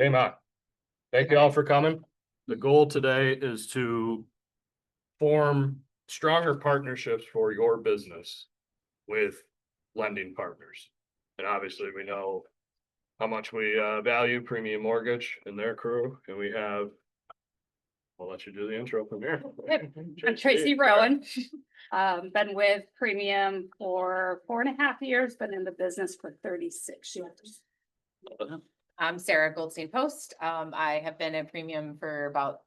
Came on. Thank you all for coming. The goal today is to form stronger partnerships for your business with lending partners. And obviously, we know how much we value Premium Mortgage and their crew, and we have. I'll let you do the intro from here. I'm Tracy Rowan. Been with Premium for 4.5 years, been in the business for 36 years. I'm Sarah Goldstein Post. I have been at Premium for about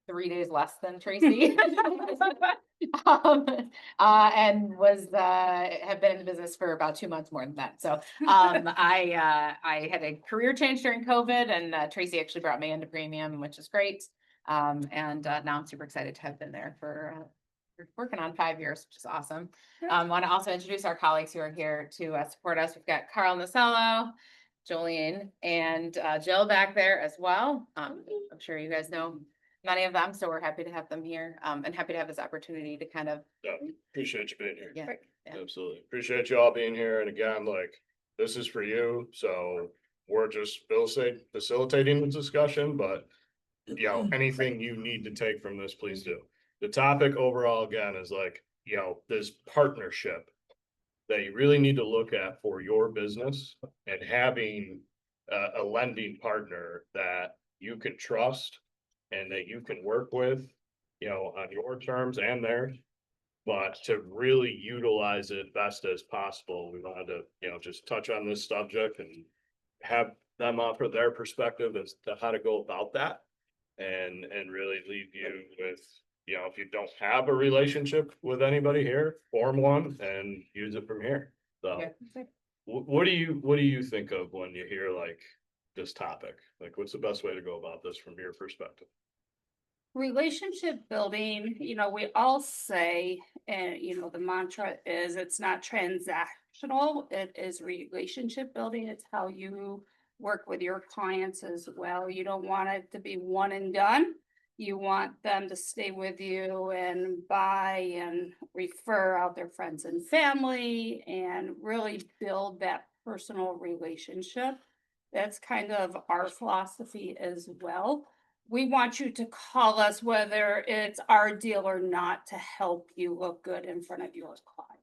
3 days less than Tracy. And have been in the business for about 2 months more than that. So I had a career change during COVID, and Tracy actually brought me into Premium, which is great. And now I'm super excited to have been there for working on 5 years, which is awesome. Want to also introduce our colleagues who are here to support us. We've got Carl Nasello, Jolene, and Jill back there as well. I'm sure you guys know many of them, so we're happy to have them here, and happy to have this opportunity to kind of. Yeah, appreciate you being here. Yeah. Absolutely. Appreciate you all being here. And again, like, this is for you. So we're just facilitating the discussion, but anything you need to take from this, please do. The topic overall, again, is like, this partnership that you really need to look at for your business, and having a lending partner that you can trust and that you can work with, on your terms and theirs. But to really utilize it best as possible, we wanted to, just touch on this subject and have them offer their perspective as to how to go about that. And really leave you with, if you don't have a relationship with anybody here, form one and use it from here. So what do you think of when you hear like this topic? Like, what's the best way to go about this from your perspective? Relationship building, we all say, and the mantra is it's not transactional, it is relationship building. It's how you work with your clients as well. You don't want it to be one and done. You want them to stay with you and buy and refer out their friends and family and really build that personal relationship. That's kind of our philosophy as well. We want you to call us whether it's our deal or not to help you look good in front of your client.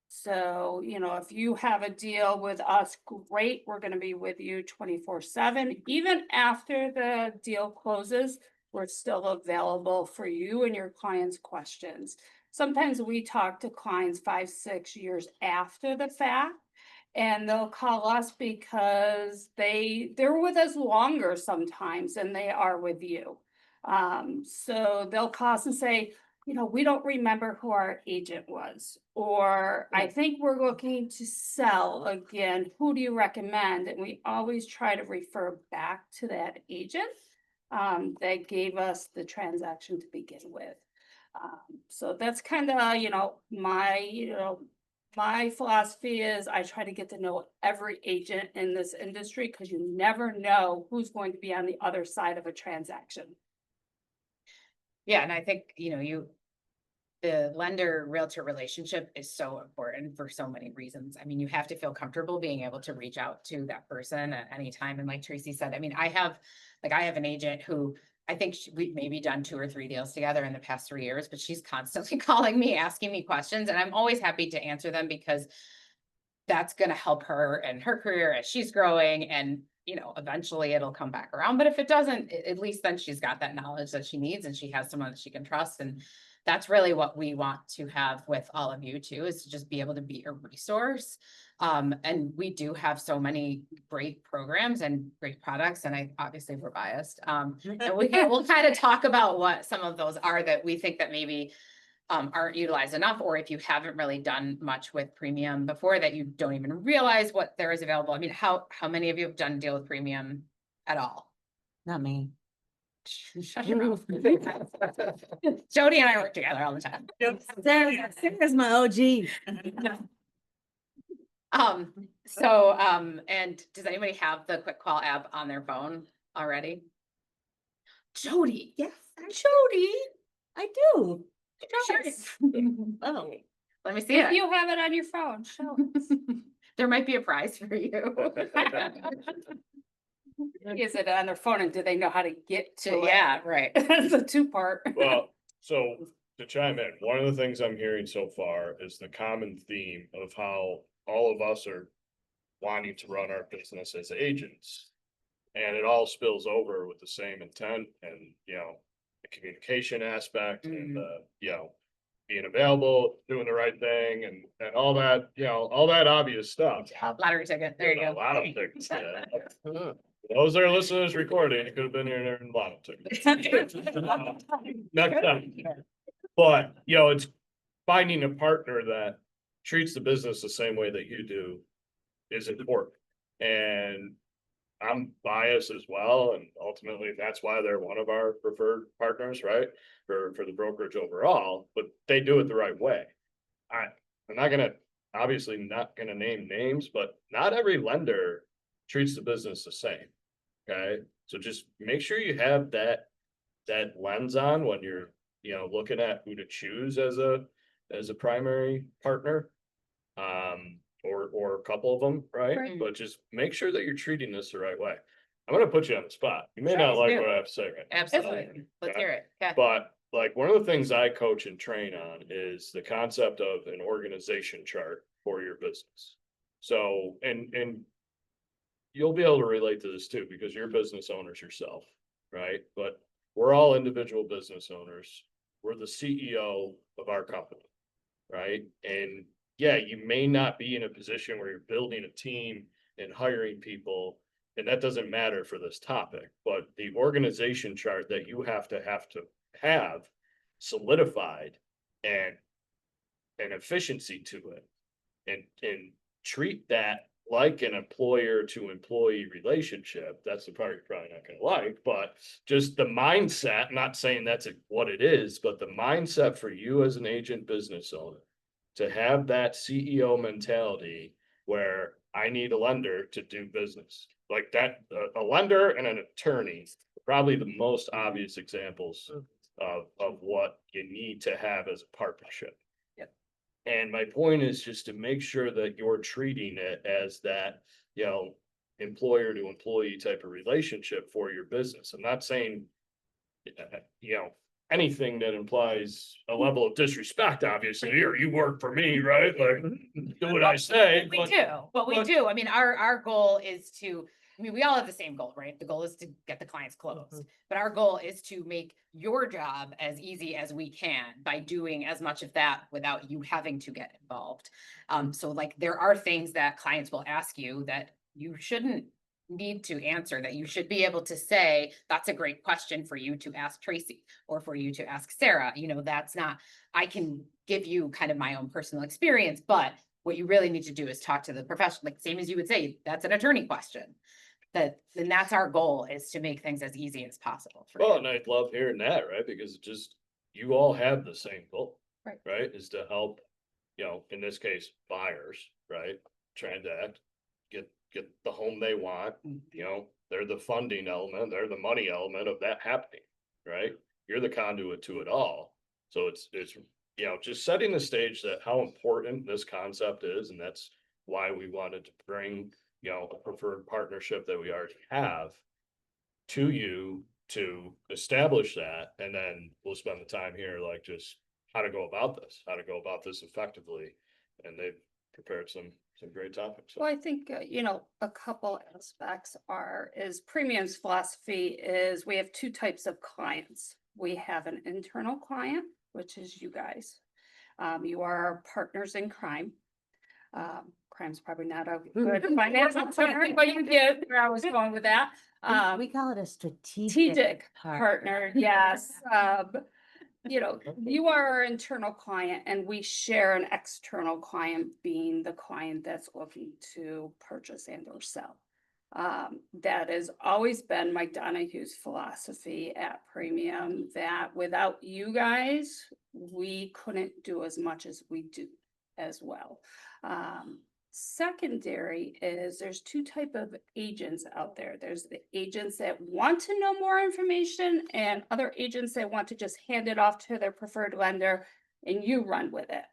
So, if you have a deal with us, great, we're going to be with you 24/7. Even after the deal closes, we're still available for you and your clients' questions. Sometimes we talk to clients 5-6 years after the fact, and they'll call us because they're with us longer sometimes than they are with you. So they'll call us and say, we don't remember who our agent was, or I think we're looking to sell again. Who do you recommend? And we always try to refer back to that agent that gave us the transaction to begin with. So that's kind of, my philosophy is I try to get to know every agent in this industry, because you never know who's going to be on the other side of a transaction. Yeah, and I think, the lender realtor relationship is so important for so many reasons. I mean, you have to feel comfortable being able to reach out to that person at any time. And like Tracy said, I mean, I have an agent who I think we've maybe done 2 or 3 deals together in the past 3 years, but she's constantly calling me, asking me questions, and I'm always happy to answer them, because that's going to help her and her career as she's growing. And eventually it'll come back around. But if it doesn't, at least then she's got that knowledge that she needs, and she has someone that she can trust. And that's really what we want to have with all of you too, is to just be able to be a resource. And we do have so many great programs and great products, and obviously we're biased. And we'll kind of talk about what some of those are that we think that maybe aren't utilized enough, or if you haven't really done much with Premium before, that you don't even realize what there is available. I mean, how many of you have done a deal with Premium at all? Not me. Shut your mouth. Jody and I work together all the time. Sarah's my OG. And does anybody have the quick call app on their phone already? Jody. Yes, Jody. I do. Yes. Oh, Let me see If it. you have it on your phone, show us. There might be a prize for you. Is it on their phone and do they know how to get to it? Yeah, right. That's a two-part. Well, so to chime in, one of the things I'm hearing so far is the common theme of how all of us are wanting to run our business as agents. And it all spills over with the same intent and, the communication aspect and, being available, doing the right thing and all that, all that obvious stuff. Lottery ticket, there you A go. lot of things. Yeah. Those that are listening to this recording, it could have been here in lotto tickets. Next time. But, it's finding a partner that treats the business the same way that you do is important. And I'm biased as well, and ultimately that's why they're one of our preferred partners, right? For the brokerage overall, but they do it the right way. I'm obviously not gonna name names, but not every lender treats the business the same. Okay, so just make sure you have that lens on when you're, looking at who to choose as a primary partner. Or a couple of them, right? Right. But just make sure that you're treating this the right way. I'm gonna put you on the spot. You may Sure, not like do. what I have to say right now. Absolutely. Let's hear it. Okay. But like one of the things I coach and train on is the concept of an organization chart for your business. So, and you'll be able to relate to this too, because you're business owners yourself, right? But we're all individual business owners. We're the CEO of our company, right? And yeah, you may not be in a position where you're building a team and hiring people, and that doesn't matter for this topic, but the organization chart that you have have solidified and an efficiency to it and treat that like an employer to employee relationship. That's the part you're probably not gonna like, but just the mindset, not saying that's what it is, but the mindset for you as an agent business owner to have that CEO mentality where I need a lender to do business like that, a lender and an attorney, probably the most obvious examples of what you need to have as a partnership. Yep. And my point is just to make sure that you're treating it as that, employer to employee type of relationship for your business. I'm not saying, anything that implies a level of disrespect, obviously, or you work for me, right? Like, do what I say. We but- do, but we but- do. I mean, our goal is to, I mean, we all have the same goal, right? The goal is to get the clients closed. But our goal is to make your job as easy as we can by doing as much of that without you having to get involved. So like there are things that clients will ask you that you shouldn't need to answer, that you should be able to say, that's a great question for you to ask Tracy or for you to ask Sarah. That's not, I can give you kind of my own personal experience, but what you really need to do is talk to the professional, like same as you would say, that's an attorney question. Then that's our goal, is to make things as easy as possible. For Well, you. and I'd love hearing that, right? Because you all have the same goal. Right. Right, is to help, in this case, buyers, right? Transact, get the home they want, they're the funding element, they're the money element of that happening, right? You're the conduit to it all. So it's, just setting the stage that how important this concept is, and that's why we wanted to bring, a preferred partnership that we already have to you to establish that, and then we'll spend the time here, like just how to go about this effectively. And they've prepared some great topics. Well, I think, a couple aspects is Premium's philosophy is we have two types of clients. We have an internal client, which is you guys. You are our partners in crime. Crime's probably not a good financial term, but you get where I was going with that. We call it a strategic Strategic partner, yes. You are our internal client and we share an external client, being the client that's looking to purchase and or sell. That has always been Mike Donahue's philosophy at Premium, that without you guys, we couldn't do as much as we do as well. Secondary is there's two type of agents out there. There's the agents that want to know more information and other agents that want to just hand it off to their preferred lender and you run with it.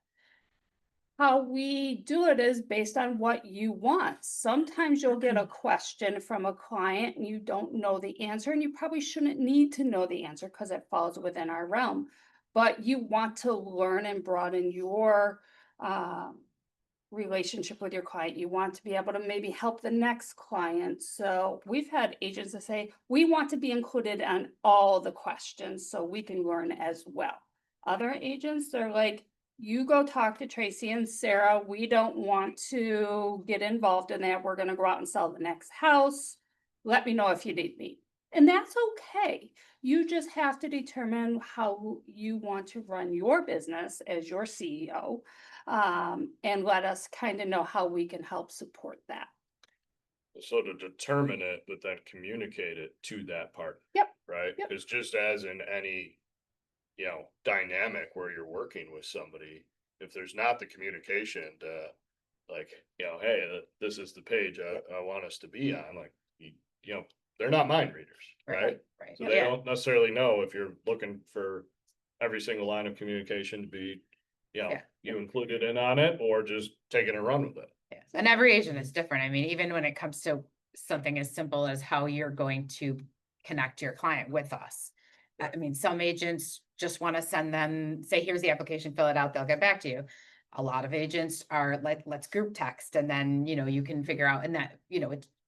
how we do it is based on what you want. Sometimes you'll get a question from a client and you don't know the answer, and you probably shouldn't need to know the answer because it falls within our realm. But you want to learn and broaden your relationship with your client. You want to be able to maybe help the next client. So we've had agents that say, we want to be included on all the questions so we can learn as well. Other agents, they're like, you go talk to Tracy and Sarah. We don't want to get involved in that. We're going to go out and sell the next house. Let me know if you need me. And that's okay. You just have to determine how you want to run your business as your CEO. And let us kind of know how we can help support that. So to determine it, but then communicate it to that partner. Yep. Right? Yep. It's just as in any, dynamic where you're working with somebody, if there's not the communication to like, hey, this is the page I want us to be on, like, they're not mind readers, right? Right. So they Yeah. don't necessarily know if you're looking for every single line of communication to be, Yeah. you included in on it or just taking a run with it. Yes. And every agent is different. I mean, even when it comes to something as simple as how you're going to connect your client with us. I mean, some agents just want to send them, say, here's the application, fill it out, they'll get back to you. A lot of agents are like, let's group text, and then, you can figure out, and that,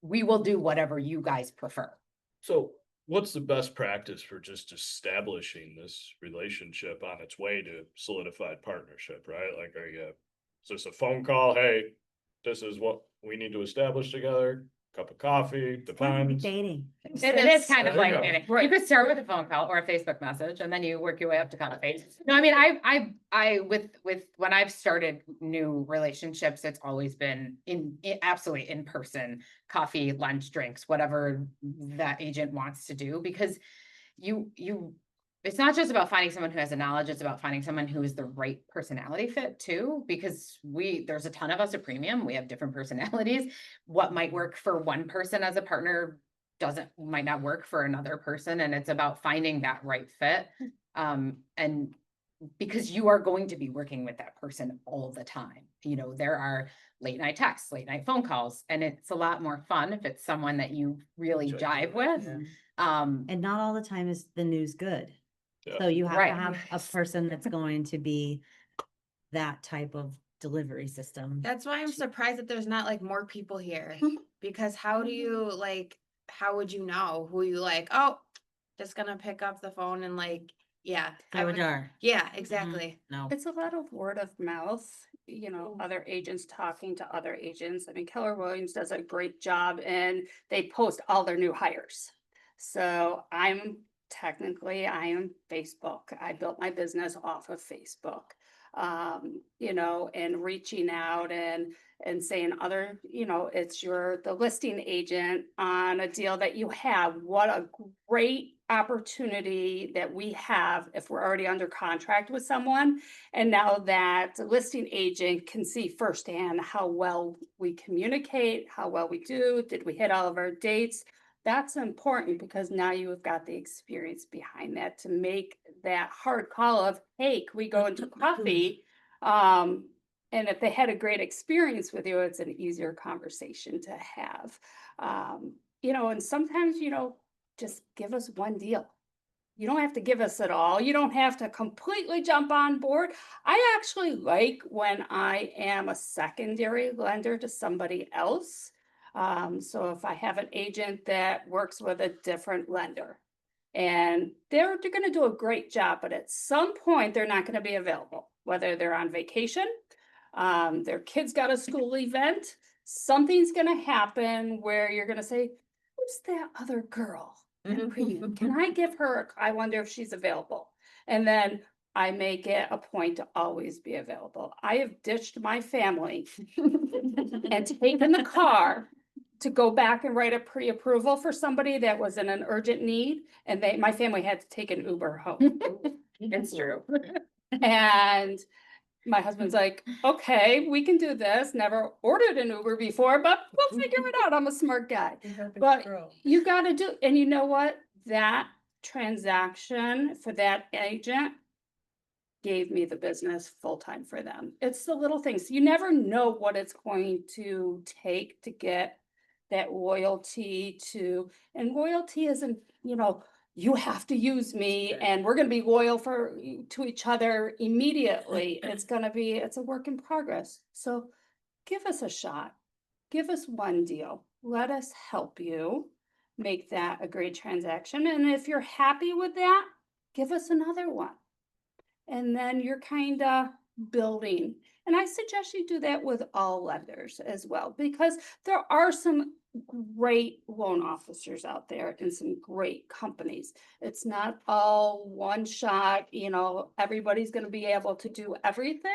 we will do whatever you guys prefer. So what's the best practice for just establishing this relationship on its way to solidified partnership, right? Like, is this a phone call? Hey, this is what we need to establish together. Cup of coffee, depends. Dating. It is kind of There you like, go. dating. Right. You could start with a phone call or a Facebook message, and then you work your way up to coffee. No, I mean, I with when I've started new relationships, it's always been absolutely in person, coffee, lunch, drinks, whatever that agent wants to do, because it's not just about finding someone who has the knowledge, it's about finding someone who is the right personality fit too, because there's a ton of us at Premium. We have different personalities. What might work for one person as a partner might not work for another person. And it's about finding that right fit. And because you are going to be working with that person all the time. There are late night texts, late night phone calls, and it's a lot more fun if it's someone that you really jive with. And not all the time is the news good. Yeah. So you have Right. to have a person that's going to be that type of delivery system. That's why I'm surprised that there's not like more people here, because how would you know who you like? Oh, just gonna pick up the phone and Throw a jar. Yeah, exactly. No. It's a lot of word of mouth, other agents talking to other agents. I mean, Keller Williams does a great job and they post all their new hires. So I am Facebook. I built my business off of Facebook. And reaching out and saying it's the listing agent on a deal that you have. What a great opportunity that we have if we're already under contract with someone. And now that the listing agent can see firsthand how well we communicate, how well we do, did we hit all of our dates? That's important because now you have got the experience behind that to make that hard call of, hey, can we go into coffee? And if they had a great experience with you, it's an easier conversation to have. And sometimes, just give us one deal. You don't have to give us it all. You don't have to completely jump on board. I actually like when I am a secondary lender to somebody else. So if I have an agent that works with a different lender and they're going to do a great job, but at some point they're not going to be available, whether they're on vacation, their kids got a school event, something's going to happen where you're going to say, who's that other girl? Can I give her, I wonder if she's available. And then I make it a point to always be available. I have ditched my family and taken the car to go back and write a pre-approval for somebody that was in an urgent need, and my family had to take an Uber home. It's true. And my husband's like, okay, we can do this. Never ordered an Uber before, but we'll figure it out. I'm a smart guy. But you got to do, and you know what? That transaction for that agent gave me the business full-time for them. It's the little things. You never know what it's going to take to get that loyalty and loyalty isn't, you have to use me and we're gonna be loyal to each other immediately. It's a work in progress. So give us a shot. Give us one deal. Let us help you make that a great transaction. And if you're happy with that, give us another one. And then you're kind of building. And I suggest you do that with all lenders as well, because there are some great loan officers out there and some great companies. It's not all one shot, everybody's going to be able to do everything.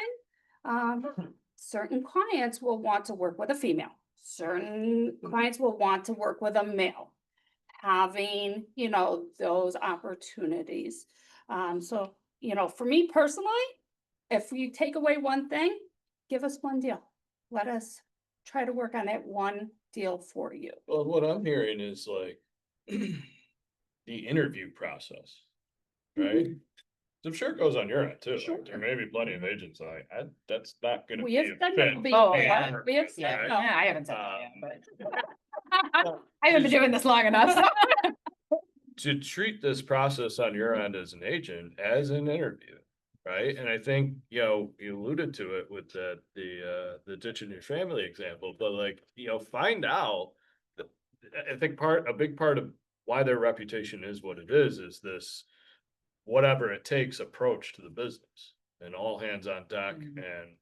Certain clients will want to work with a female. Certain clients will want to work with a male. Having, those opportunities. So, for me personally, if you take away one thing, give us one deal. Let us try to work on that one deal for you. Well, what I'm hearing is like the interview process, right? I'm sure it goes on your end too. Like, Sure. there may be plenty of agents like, that's not gonna We be have a said fit. no be- Oh, yeah, yeah. we have Yeah, said no. I haven't said that yet, but Well, I haven't been doing this long enough. to treat this process on your end as an agent as an interview, right? And I think, you alluded to it with the ditching your family example, but like, find out. I think a big part of why their reputation is what it is this whatever it takes approach to the business and all hands on deck and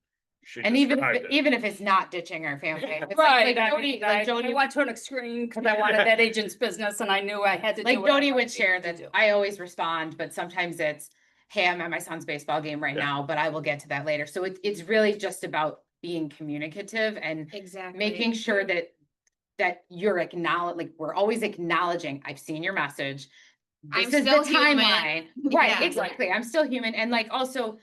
she And even described if, it. even if it's not ditching our family. It's Right, Like Jody, I like Jody, went to an extreme because I wanted that agent's business and I knew I had to do like whatever Jody I would needed share to that do. I always respond, but sometimes it's, hey, I'm at my son's baseball game right Yeah. now, but I will get to that later. So it's really just about being communicative and Exactly. making sure that you're like, we're always acknowledging, I've seen your message. I'm This is still the human. timeline. Right, Yeah. exactly. I'm still human. And like, also,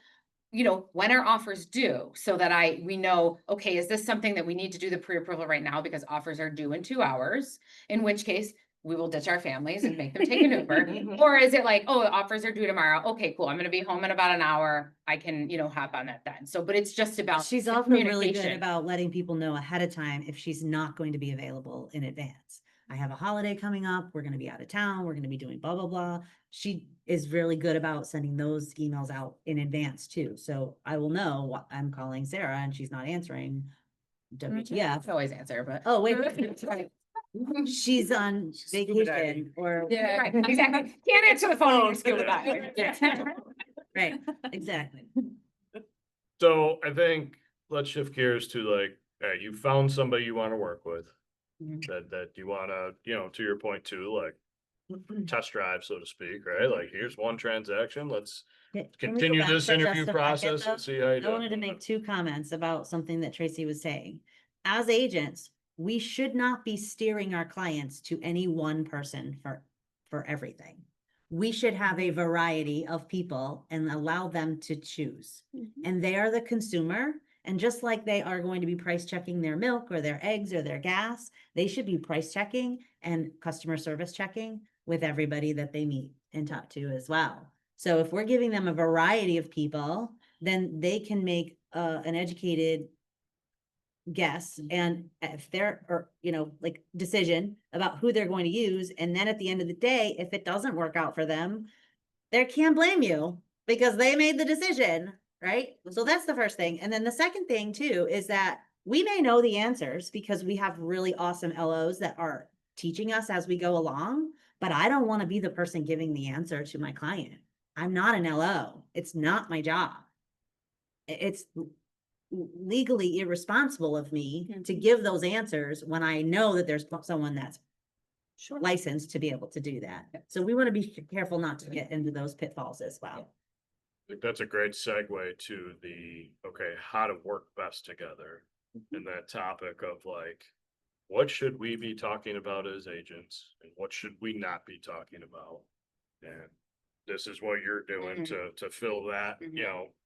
when our offers due, so that we know, okay, is this something that we need to do the pre-approval right now because offers are due in 2 hours? In which case, we will ditch our families and make them take an Uber. Or is it like, oh, offers are due tomorrow. Okay, cool. I'm gonna be home in about an hour. I can, hop on that then. So, but it's just about She's the also really good communication. about letting people know ahead of time if she's not going to be available in advance. I have a holiday coming up. We're going to be out of town. We're going to be doing blah, blah, blah. She is really good about sending those emails out in advance too. So I will know what I'm calling Sarah and she's not answering. WTF. I always answer, but. Oh, wait. She's on Scuba diving. vacation or, Yeah. Right, exactly. Can't answer the phone when you're scuba diving. right, exactly. So I think let's shift gears to like, you found somebody you want to work with. Mhm. That you wanna, to your point too, like test drive, so to speak, right? Like, here's one transaction, let's Can we go continue back this for just interview a second, process though? and see how you I do. wanted to make 2 comments about something that Tracy was saying. As agents, we should not be steering our clients to any one person for everything. We should have a variety of people and allow them to choose. Mhm. And they are the consumer. And just like they are going to be price checking their milk or their eggs or their gas, they should be price checking and customer service checking with everybody that they meet and talk to as well. So if we're giving them a variety of people, then they can make an educated guess and if they're, or, like decision about who they're going to use. And then at the end of the day, if it doesn't work out for them, they can't blame you because they made the decision, right? So that's the first thing. And then the second thing too, is that we may know the answers because we have really awesome LOs that are teaching us as we go along, but I don't want to be the person giving the answer to my client. I'm not an LO. It's not my job. It's legally irresponsible of me to give those answers when I know that there's someone that's Sure. licensed to be able to do that. So we want to be careful not to get into those pitfalls as well. I think that's a great segue to how to work best together. And that topic of like, what should we be talking about as agents and what should we not be talking about? And this is what you're doing to fill that,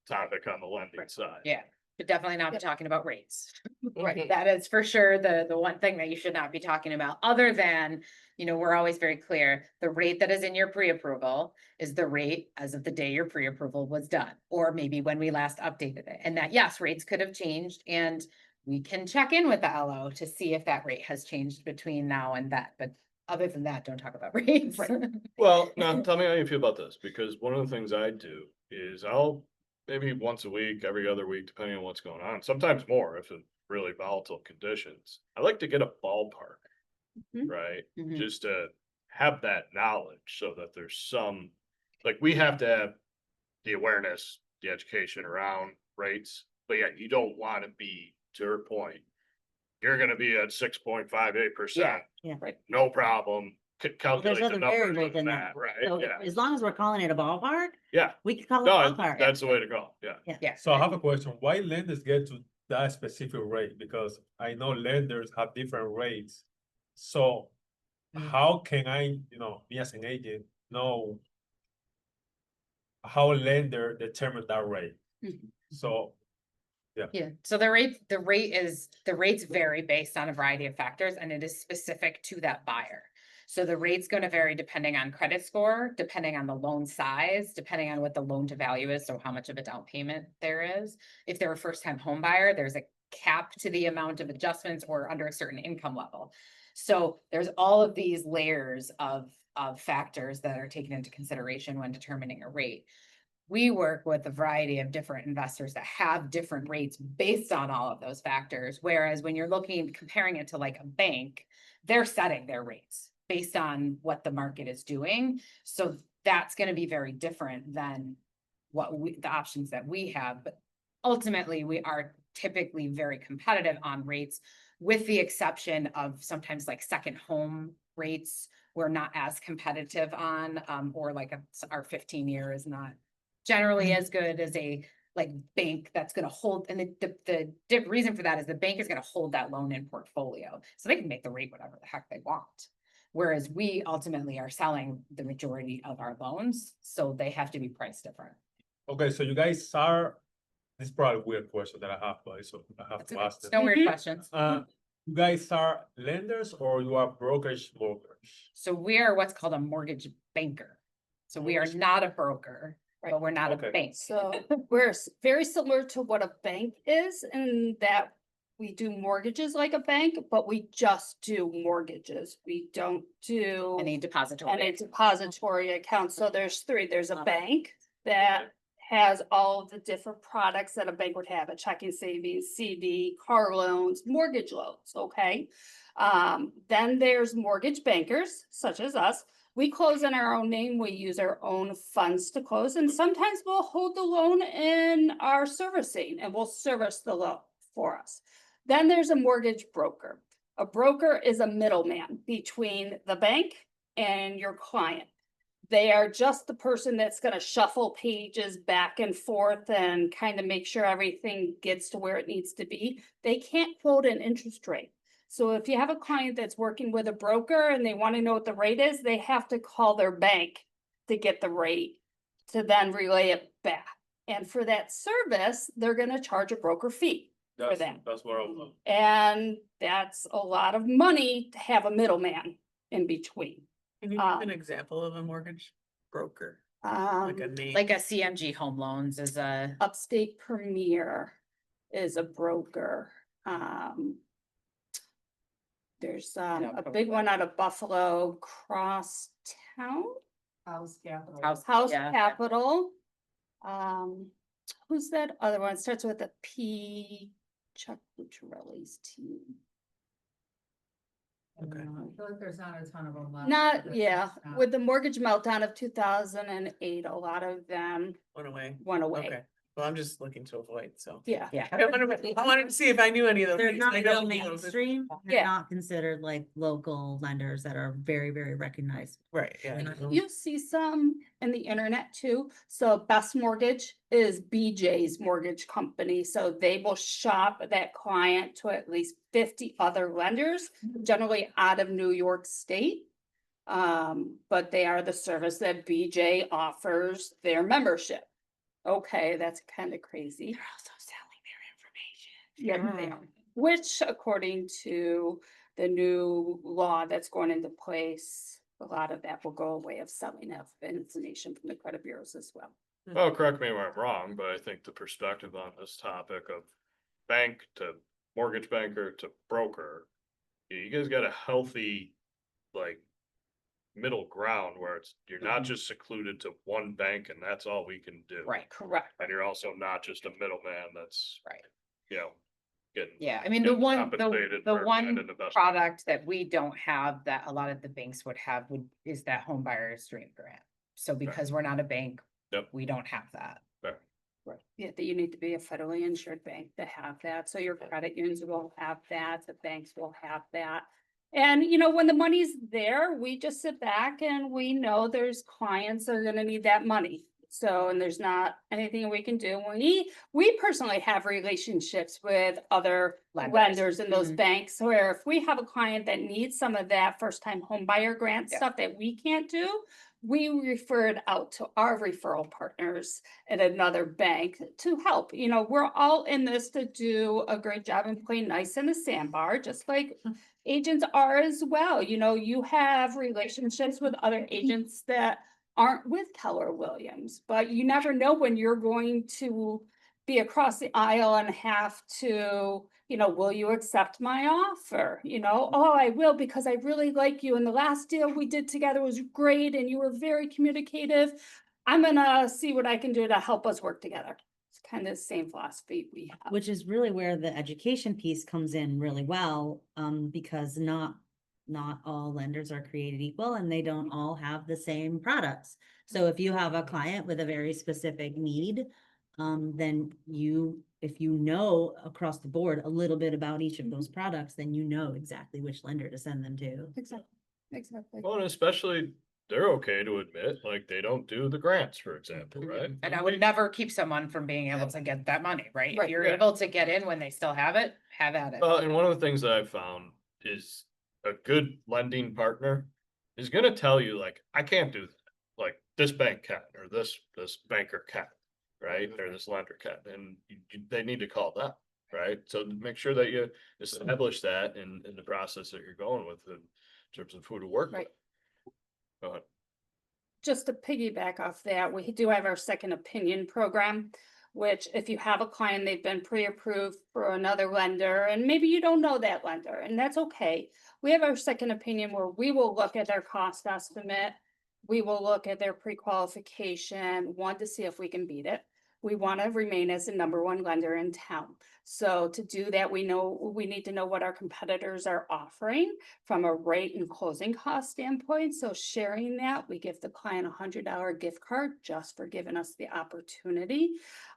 topic on the lending side. Yeah. But definitely not be Yep. talking about rates. Right. That is for sure the one thing that you should not be talking about, other than, we're always very clear, the rate that is in your pre-approval is the rate as of the day your pre-approval was done, or maybe when we last updated it. And that, yes, rates could have changed, and we can check in with the LO to see if that rate has changed between now and that, but other than that, don't talk about rates. Well, now tell me how you feel about this, because one of the things I do is I'll maybe once a week, every other week, depending on what's going on, sometimes more if it's really volatile conditions. I like to get a ballpark, Mhm. right? Mhm. Just to have that knowledge so that there's some, like, we have to have the awareness, the education around rates, but yeah, you don't want to be, to your point, you're gonna be at 6.58%. Yeah. Right. No problem. There's Calculate the other numbers variables with in that, that, right? so Yeah, as long as we're calling it a ballpark, yeah. we can call it No, a ballpark. that's the way to go, yeah. Yeah. So I have a question. Why lenders get to that specific rate? Because I know lenders have different rates. So how can I, me as an agent, know how a lender determine that rate? Mhm. So, Yeah, so the rates vary based on a variety of factors, and it is specific to that buyer. So the rate's gonna vary depending on credit score, depending on the loan size, depending on what the loan to value is, so how much of a down payment there is. If they're a first time home buyer, there's a cap to the amount of adjustments or under a certain income level. So there's all of these layers of factors that are taken into consideration when determining a rate. We work with a variety of different investors that have different rates based on all of those factors. Whereas when you're comparing it to like a bank, they're setting their rates based on what the market is doing. So that's going to be very different than the options that we have. But ultimately, we are typically very competitive on rates, with the exception of sometimes like second home rates. We're not as competitive on, or like our 15-year is not generally as good as a like bank that's gonna hold, and the reason for that is the bank is gonna hold that loan in portfolio. So they can make the rate whatever the heck they want. Whereas we ultimately are selling the majority of our loans, so they have to be priced different. okay, so you guys are, this is probably a weird question that I have, but so I have That's to okay. ask them. No weird Mhm. questions. You guys are lenders or you are brokerage brokers? So we are what's called a mortgage banker. So we are not a broker, but we're not Okay. a bank. So we're very similar to what a bank is in that we do mortgages like a bank, but we just do mortgages. We don't do Any depository. any depository accounts. So there's three. There's a bank that has all of the different products that a bank would have: a checking, savings, CD, car loans, mortgage loans, okay? Then there's mortgage bankers such as us. We close in our own name. We use our own funds to close, and sometimes we'll hold the loan in our servicing and we'll service the loan for us. Then there's a mortgage broker. A broker is a middleman between the bank and your client. They are just the person that's gonna shuffle pages back and forth and kind of make sure everything gets to where it needs to be. They can't quote an interest rate. So if you have a client that's working with a broker and they want to know what the rate is, they have to call their bank to get the rate to then relay it back. And for that service, they're gonna charge a broker fee for that. That's what I'm. And that's a lot of money to have a middleman in between. Can you give an example of a mortgage broker, like a name? Like a CMG Home Loans is a, Upstate Premier is a broker. There's know, a big one out of Buffalo, Crosstown, House capital. House yeah. Capital. Who's that other one? It starts with a P, Chuck Bucciarelli's team. Okay. I feel like there's not a ton of them left. Not, yeah, with the mortgage meltdown of 2008, a lot of them Went away. went away. Okay, well, I'm just looking to avoid, so. Yeah. yeah. I wanted to see if I knew any of those. They're names. not I real don't know. mainstream, Yeah. they're not considered like local lenders that are very, very recognized. Right, yeah. You see some in the internet too. So Best Mortgage is BJ's mortgage company. So they will shop that client to at least 50 other lenders, generally out of New York State. But they are the service that BJ offers their membership. Okay, that's kind of crazy. They're also selling their Yeah, they are. Which according to the new law that's going into place, a lot of that will go away of selling of information from the credit bureaus as well. Well, correct me if I'm wrong, but I think the perspective on this topic of bank to mortgage banker to broker, you guys got a healthy, like, middle ground where it's, you're not just secluded to one bank and that's all we can do. Right, Correct. And you're also not just a middleman that's, right. you know, getting. Yeah, I mean, the getting one, compensated the for one finding investment. product that we don't have that a lot of the banks would have is that home buyer's dream grant. So because we're not a bank, Yep. we don't have that. Fair. Right. Yeah, that you need to be a federally insured bank to have that. So your credit unions will have that, the banks will have that. And you know, when the money's there, we just sit back and we know there's clients that are gonna need that money. So, and there's not anything we can do. We personally have relationships with other lenders in those Mhm. banks where if we have a client that needs some of that first time home buyer grant Yeah. stuff that we can't do, we refer it out to our referral partners at another bank to help. You know, we're all in this to do a great job and play nice in the sandbar, just like agents are as well. You know, you have relationships with other agents that aren't with Keller Williams, but you never know when you're going to be across the aisle and have to, you know, will you accept my offer? You know, oh, I will because I really like you. And the last deal we did together was great and you were very communicative. I'm gonna see what I can do to help us work together. It's kind of the same philosophy we have. Which is really where the education piece comes in really well, because not all lenders are created equal and they don't all have the same products. So if you have a client with a very specific need, then if you know across the board a little bit about each of those products, then you know exactly which lender to send them to. Exactly. Well, and especially, they're okay to admit, like, they don't do the grants, for example, right? And I would never keep someone from being able to get that money, right? If Right, you're yeah. able to get in when they still have it, have at it. And one of the things that I've found is a good lending partner is gonna tell you, like, I can't do that. Like, this bank can, or this banker can, right? Or this lender can, and they need to call them, right? So make sure that you establish that in the process that you're going with in terms of who to work with. Right. Go ahead. Just to piggyback off that, we do have our second opinion program, which if you have a client, they've been pre-approved for another lender, and maybe you don't know that lender, and that's okay. We have our second opinion where we will look at their cost estimate. We will look at their pre-qualification, one, to see if we can beat it. We want to remain as the number one lender in town. So to do that, we need to know what our competitors are offering from a rate and closing cost standpoint. So sharing that, we give the client $100 gift card just for giving us the opportunity.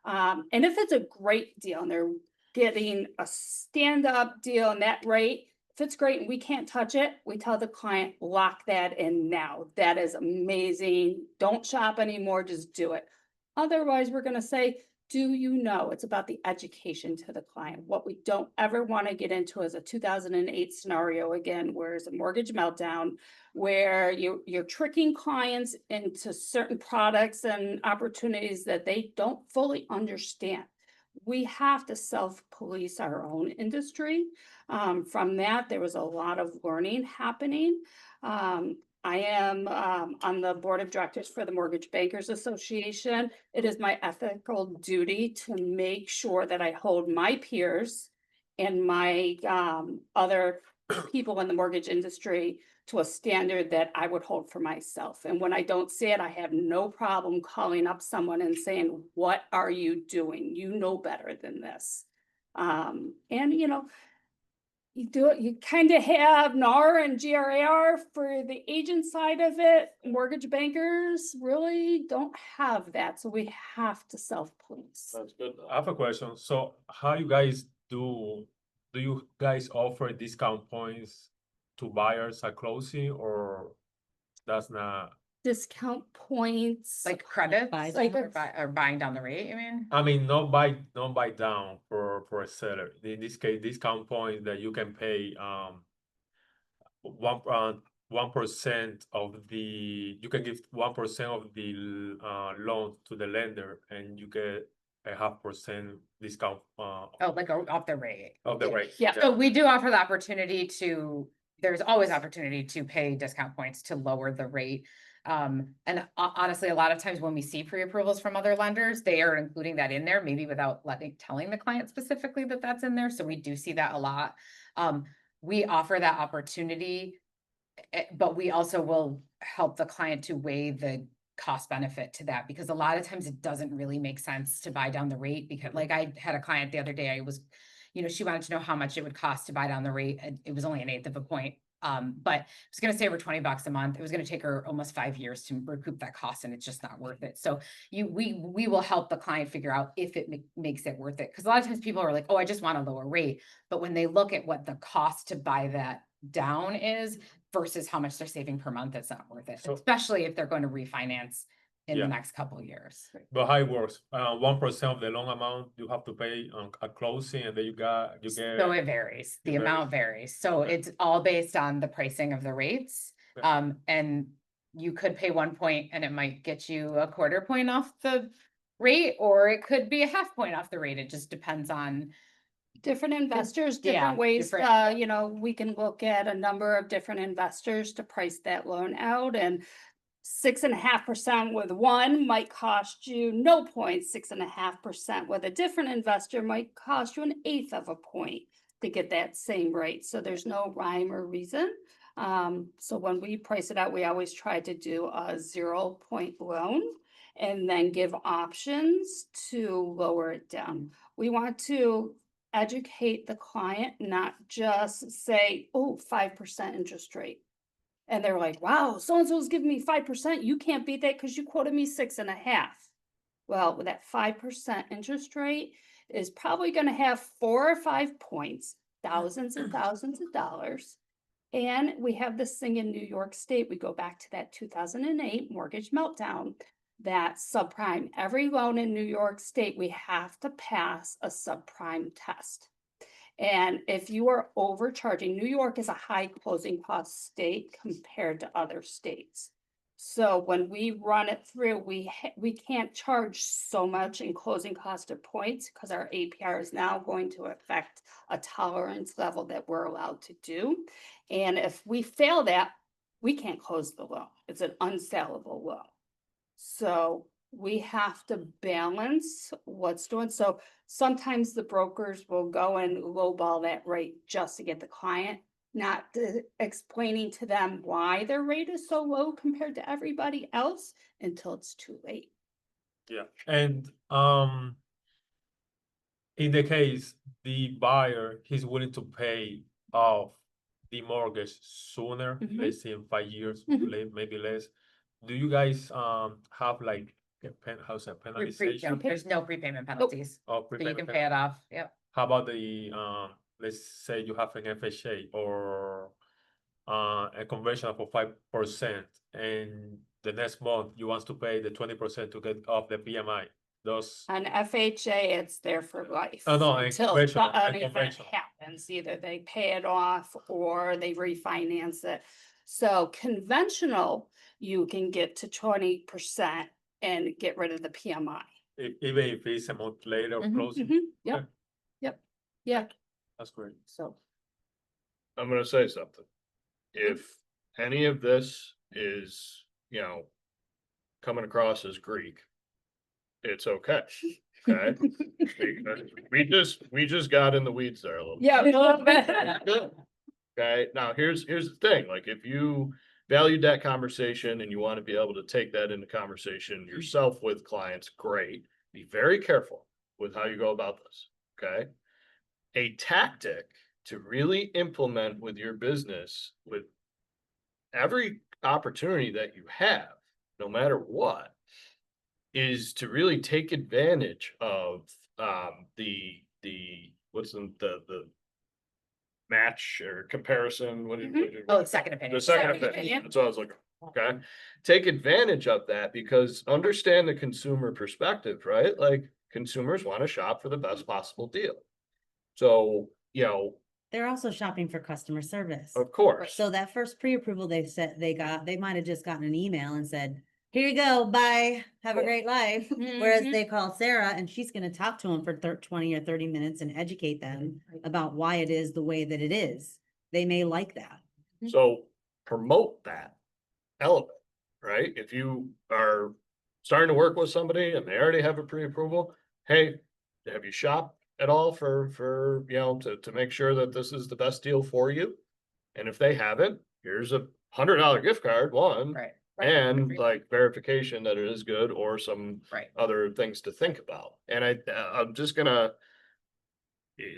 And if it's a great deal and they're getting a stand-up deal and that rate, if it's great and we can't touch it, we tell the client, lock that in now. That is amazing. Don't shop anymore, just do it. Otherwise, we're gonna say, do you know? It's about the education to the client. What we don't ever want to get into is a 2008 scenario again, where it's a mortgage meltdown, where you're tricking clients into certain products and opportunities that they don't fully understand. We have to self-police our own industry. From that, there was a lot of learning happening. I am on the board of directors for the Mortgage Bankers Association. It is my ethical duty to make sure that I hold my peers and my other people in the mortgage industry to a standard that I would hold for myself. And when I don't see it, I have no problem calling up someone and saying, what are you doing? You know better than this. And you know, you do it, you kind of have NAR and GRAR for the agent side of it. Mortgage bankers really don't have that, so we have to self-police. That's good. I have a question. So how you guys do you guys offer discount points to buyers at closing, or that's not? Discount points. Like credits, Buys like or buying down the rate, you mean? I mean, not buy down for a seller. In this case, discount points that you can pay 1% of the, you can give 1% of the loan to the lender, and you get a 0.5% discount, Oh, like off the rate. of the rate. Yeah. So we do offer the opportunity to, there's always opportunity to pay discount points to lower the rate. And honestly, a lot of times when we see pre-approvals from other lenders, they are including that in there, maybe without telling the client specifically that that's in there. So we do see that a lot. We offer that opportunity, but we also will help the client to weigh the cost benefit to that, because a lot of times it doesn't really make sense to buy down the rate, because like I had a client the other day, she wanted to know how much it would cost to buy down the rate. And it was only 1/8 of a point. But it was going to save her $20 a month. It was going to take her almost 5 years to recoup that cost, and it's just not worth it. So we will help the client figure out if it makes it worth it. Because a lot of times people are like, oh, I just want a lower rate. But when they look at what the cost to buy that down is versus how much they're saving per month, it's not worth it, So- especially if they're going to refinance in Yeah. the next couple of years. But how it works, 1% of the loan amount you have to pay on a closing, and then you get. So it varies, the It varies. amount varies. So Okay. it's all based on the pricing of the rates. Yeah. And you could pay 1 point and it might get you a 1/4 point off the rate, or it could be a 1/2 point off the rate. It just depends on. Different investors, yeah, different ways, different- we can look at a number of different investors to price that loan out, and 6.5% with one might cost you no point. 6.5% with a different investor might cost you 1/8 of a point to get that same rate. So there's no rhyme or reason. So when we price it out, we always try to do a 0 point loan and then give options to lower it down. We want to educate the client, not just say, oh, 5% interest rate. And they're like, wow, so-and-so's giving me 5%. You can't beat that because you quoted me 6.5. Well, with that 5% interest rate is probably going to have 4 or 5 points, thousands and thousands of dollars. And we have this thing in New York State. We go back to that 2008 mortgage meltdown, that subprime. Every loan in New York State, we have to pass a subprime test. And if you are overcharging, New York is a high closing cost state compared to other states. So when we run it through, we can't charge so much in closing cost of points, because our APR is now going to affect a tolerance level that we're allowed to do. And if we fail that, we can't close the loan. It's an unsellable loan. So we have to balance what's doing. So sometimes the brokers will go and lowball that rate just to get the client, not explaining to them why their rate is so low compared to everybody else until it's too late. Yeah, and in the case the buyer, he's willing to pay off the mortgage sooner, Mhm. let's say in 5 years, Mhm. maybe less. Do you guys have like a penalization There's no prepayment penalties, or so you can prepayment pay it off. Yep. How about the let's say you have an FHA or a conversion of 5%, and the next month you want to pay the 20% to get off the PMI. Those On FHA, it's there for life. Oh, no, Until conventional, anything conventional. happens, either they pay it off or they refinance it. So conventional, you can get to 20% and get rid of the PMI. even if it's a month later or Mhm, closing. Yep, Okay. yep, yeah, That's great. so. I'm gonna say something. If any of this is, coming across as Greek, it's okay. Okay? Because we just got in the weeds there a little. Yeah, a little bit. Okay, now here's the thing, like if you valued that conversation and you want to be able to take that into conversation yourself with clients, great. Be very careful with how you go about this, okay? A tactic to really implement with your business with every opportunity that you have, no matter what, is to really take advantage of the what's the match or comparison, what did you? Oh, second opinion. The second Second opinion, opinion. that's what I was looking for, okay? Take advantage of that, because understand the consumer perspective, right? Like consumers want to shop for the best possible deal. So, They're also shopping for customer service. of course, So that first pre-approval they might have just gotten an email and said, here you go, bye, have a great life. Whereas Mhm. they call Sarah and she's gonna talk to them for 20 or 30 minutes and educate them about why it is the way that it is. They may like that. So promote that element, right? If you are starting to work with somebody and they already have a pre-approval, hey, have you shopped at all for, to make sure that this is the best deal for you? And if they haven't, here's $100 gift card, one, Right. and like verification that it is good or some Right. other things to think about. And I'm just gonna,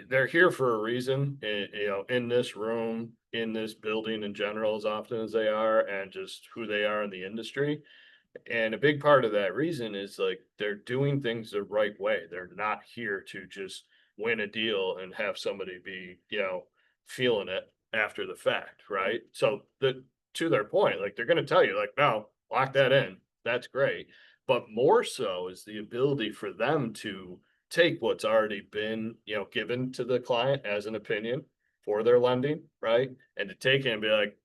they're here for a reason, in this room, in this building in general, as often as they are, and just who they are in the industry. And a big part of that reason is like, they're doing things the right way. They're not here to just win a deal and have somebody be, feeling it after the fact, right? So to their point, like, they're gonna tell you like, no, lock that in. That's great. But more so is the ability for them to take what's already been, given to the client as an opinion for their lending, right? And to take it and be like,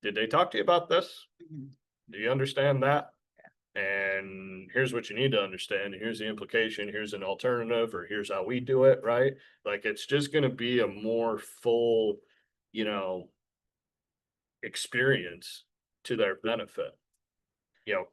did they talk to you about this? Do you understand that? And here's what you need to understand. Here's the implication. Here's an alternative, or here's how we do it, right? Like, it's just gonna be a more full, experience to their benefit.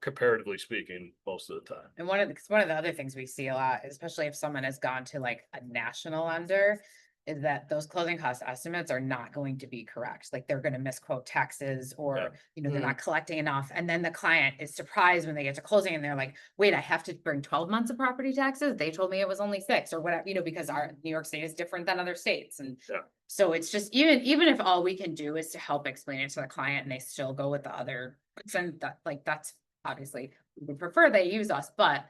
Comparatively speaking, most of the time. And one of the other things we see a lot, especially if someone has gone to like a national lender, is that those closing cost estimates are not going to be correct. Like they're gonna misquote taxes Yeah. or, they're not collecting enough. And then the client is surprised when they get to closing and they're like, wait, I have to bring 12 months of property taxes? They told me it was only 6 or whatever, because our New York State is different than other states. And Yeah. so it's just, even if all we can do is to help explain it to the client and they still go with the other, then that's obviously we would prefer they use us, but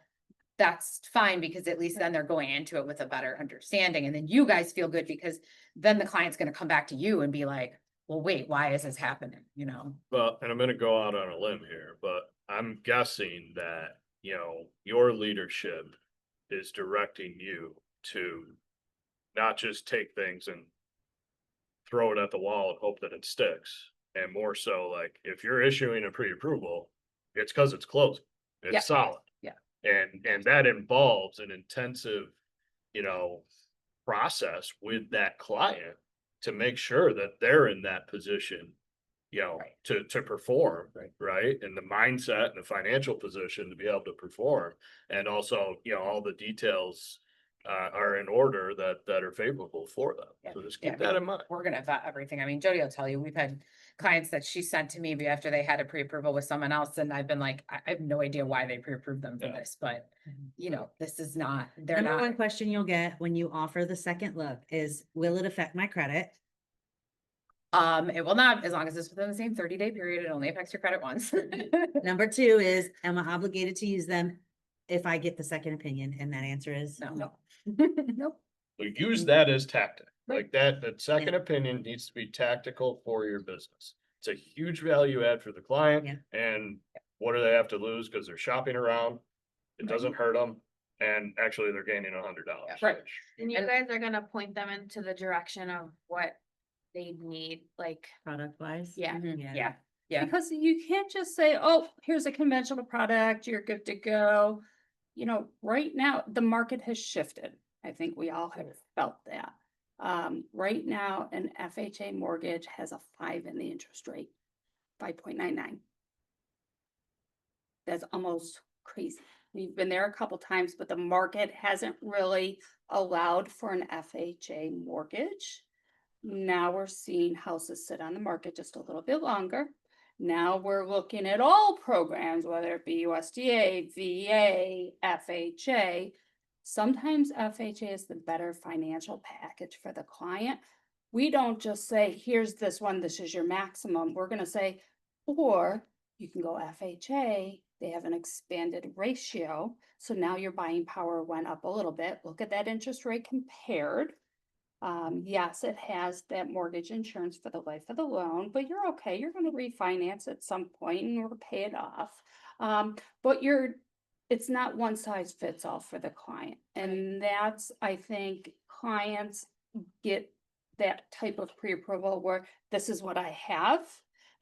that's fine because at least then they're going into it with a better understanding. And then you guys feel good because then the client's going to come back to you and be like, well, wait, why is this happening? Well, and I'm gonna go out on a limb here, but I'm guessing that, your leadership is directing you to not just take things and throw it at the wall and hope that it sticks. And more so, like, if you're issuing a pre-approval, it's because it's closing. Yeah. It's solid. Yeah. And that involves an intensive, process with that client to make sure that they're in that position, Right. to perform, right? And the mindset and the financial position to be able to perform. And also, all the details are in order that are favorable for them. Yeah. So just Yeah, keep that in mind. We're gonna vet everything. I mean, Jody will tell you, we've had clients that she sent to me after they had a pre-approval with someone else, and I've been like, I have no idea why they pre-approved them for Yeah. this, but this is not, they're Number not. one question you'll get when you offer the second look is, will it affect my credit? It will not, as long as it's within the same 30-day period, it only affects your credit once. Number two is, am I obligated to use them if I get the second opinion? And that answer is No. no. Nope. We use that as tactic, Right. like that second opinion needs to be tactical for your business. It's a huge value add for the client. Yeah. And what do they have to lose? Cause they're shopping around. It doesn't hurt them. And actually they're gaining $100. Right. And you And- guys are gonna point them into the direction of what they need, like, Product wise. yeah. Yeah. Because you can't just say, oh, here's a conventional product, you're good to go. Right now, the market has shifted. I think we all have felt that. Right now, an FHA mortgage has a 5 in the interest rate, 5.99. That's almost crazy. We've been there a couple times, but the market hasn't really allowed for an FHA mortgage. Now we're seeing houses sit on the market just a little bit longer. Now we're looking at all programs, whether it be USDA, VA, FHA. Sometimes FHA is the better financial package for the client. We don't just say, here's this one, this is your maximum. We're gonna say, or you can go FHA, they have an expanded ratio. So now your buying power went up a little bit. Look at that interest rate compared. Yes, it has that mortgage insurance for the life of the loan, but you're okay. You're going to refinance at some point and we'll pay it off. But it's not one size fits all for the client. And that's, I think, clients get that type of pre-approval where this is what I have.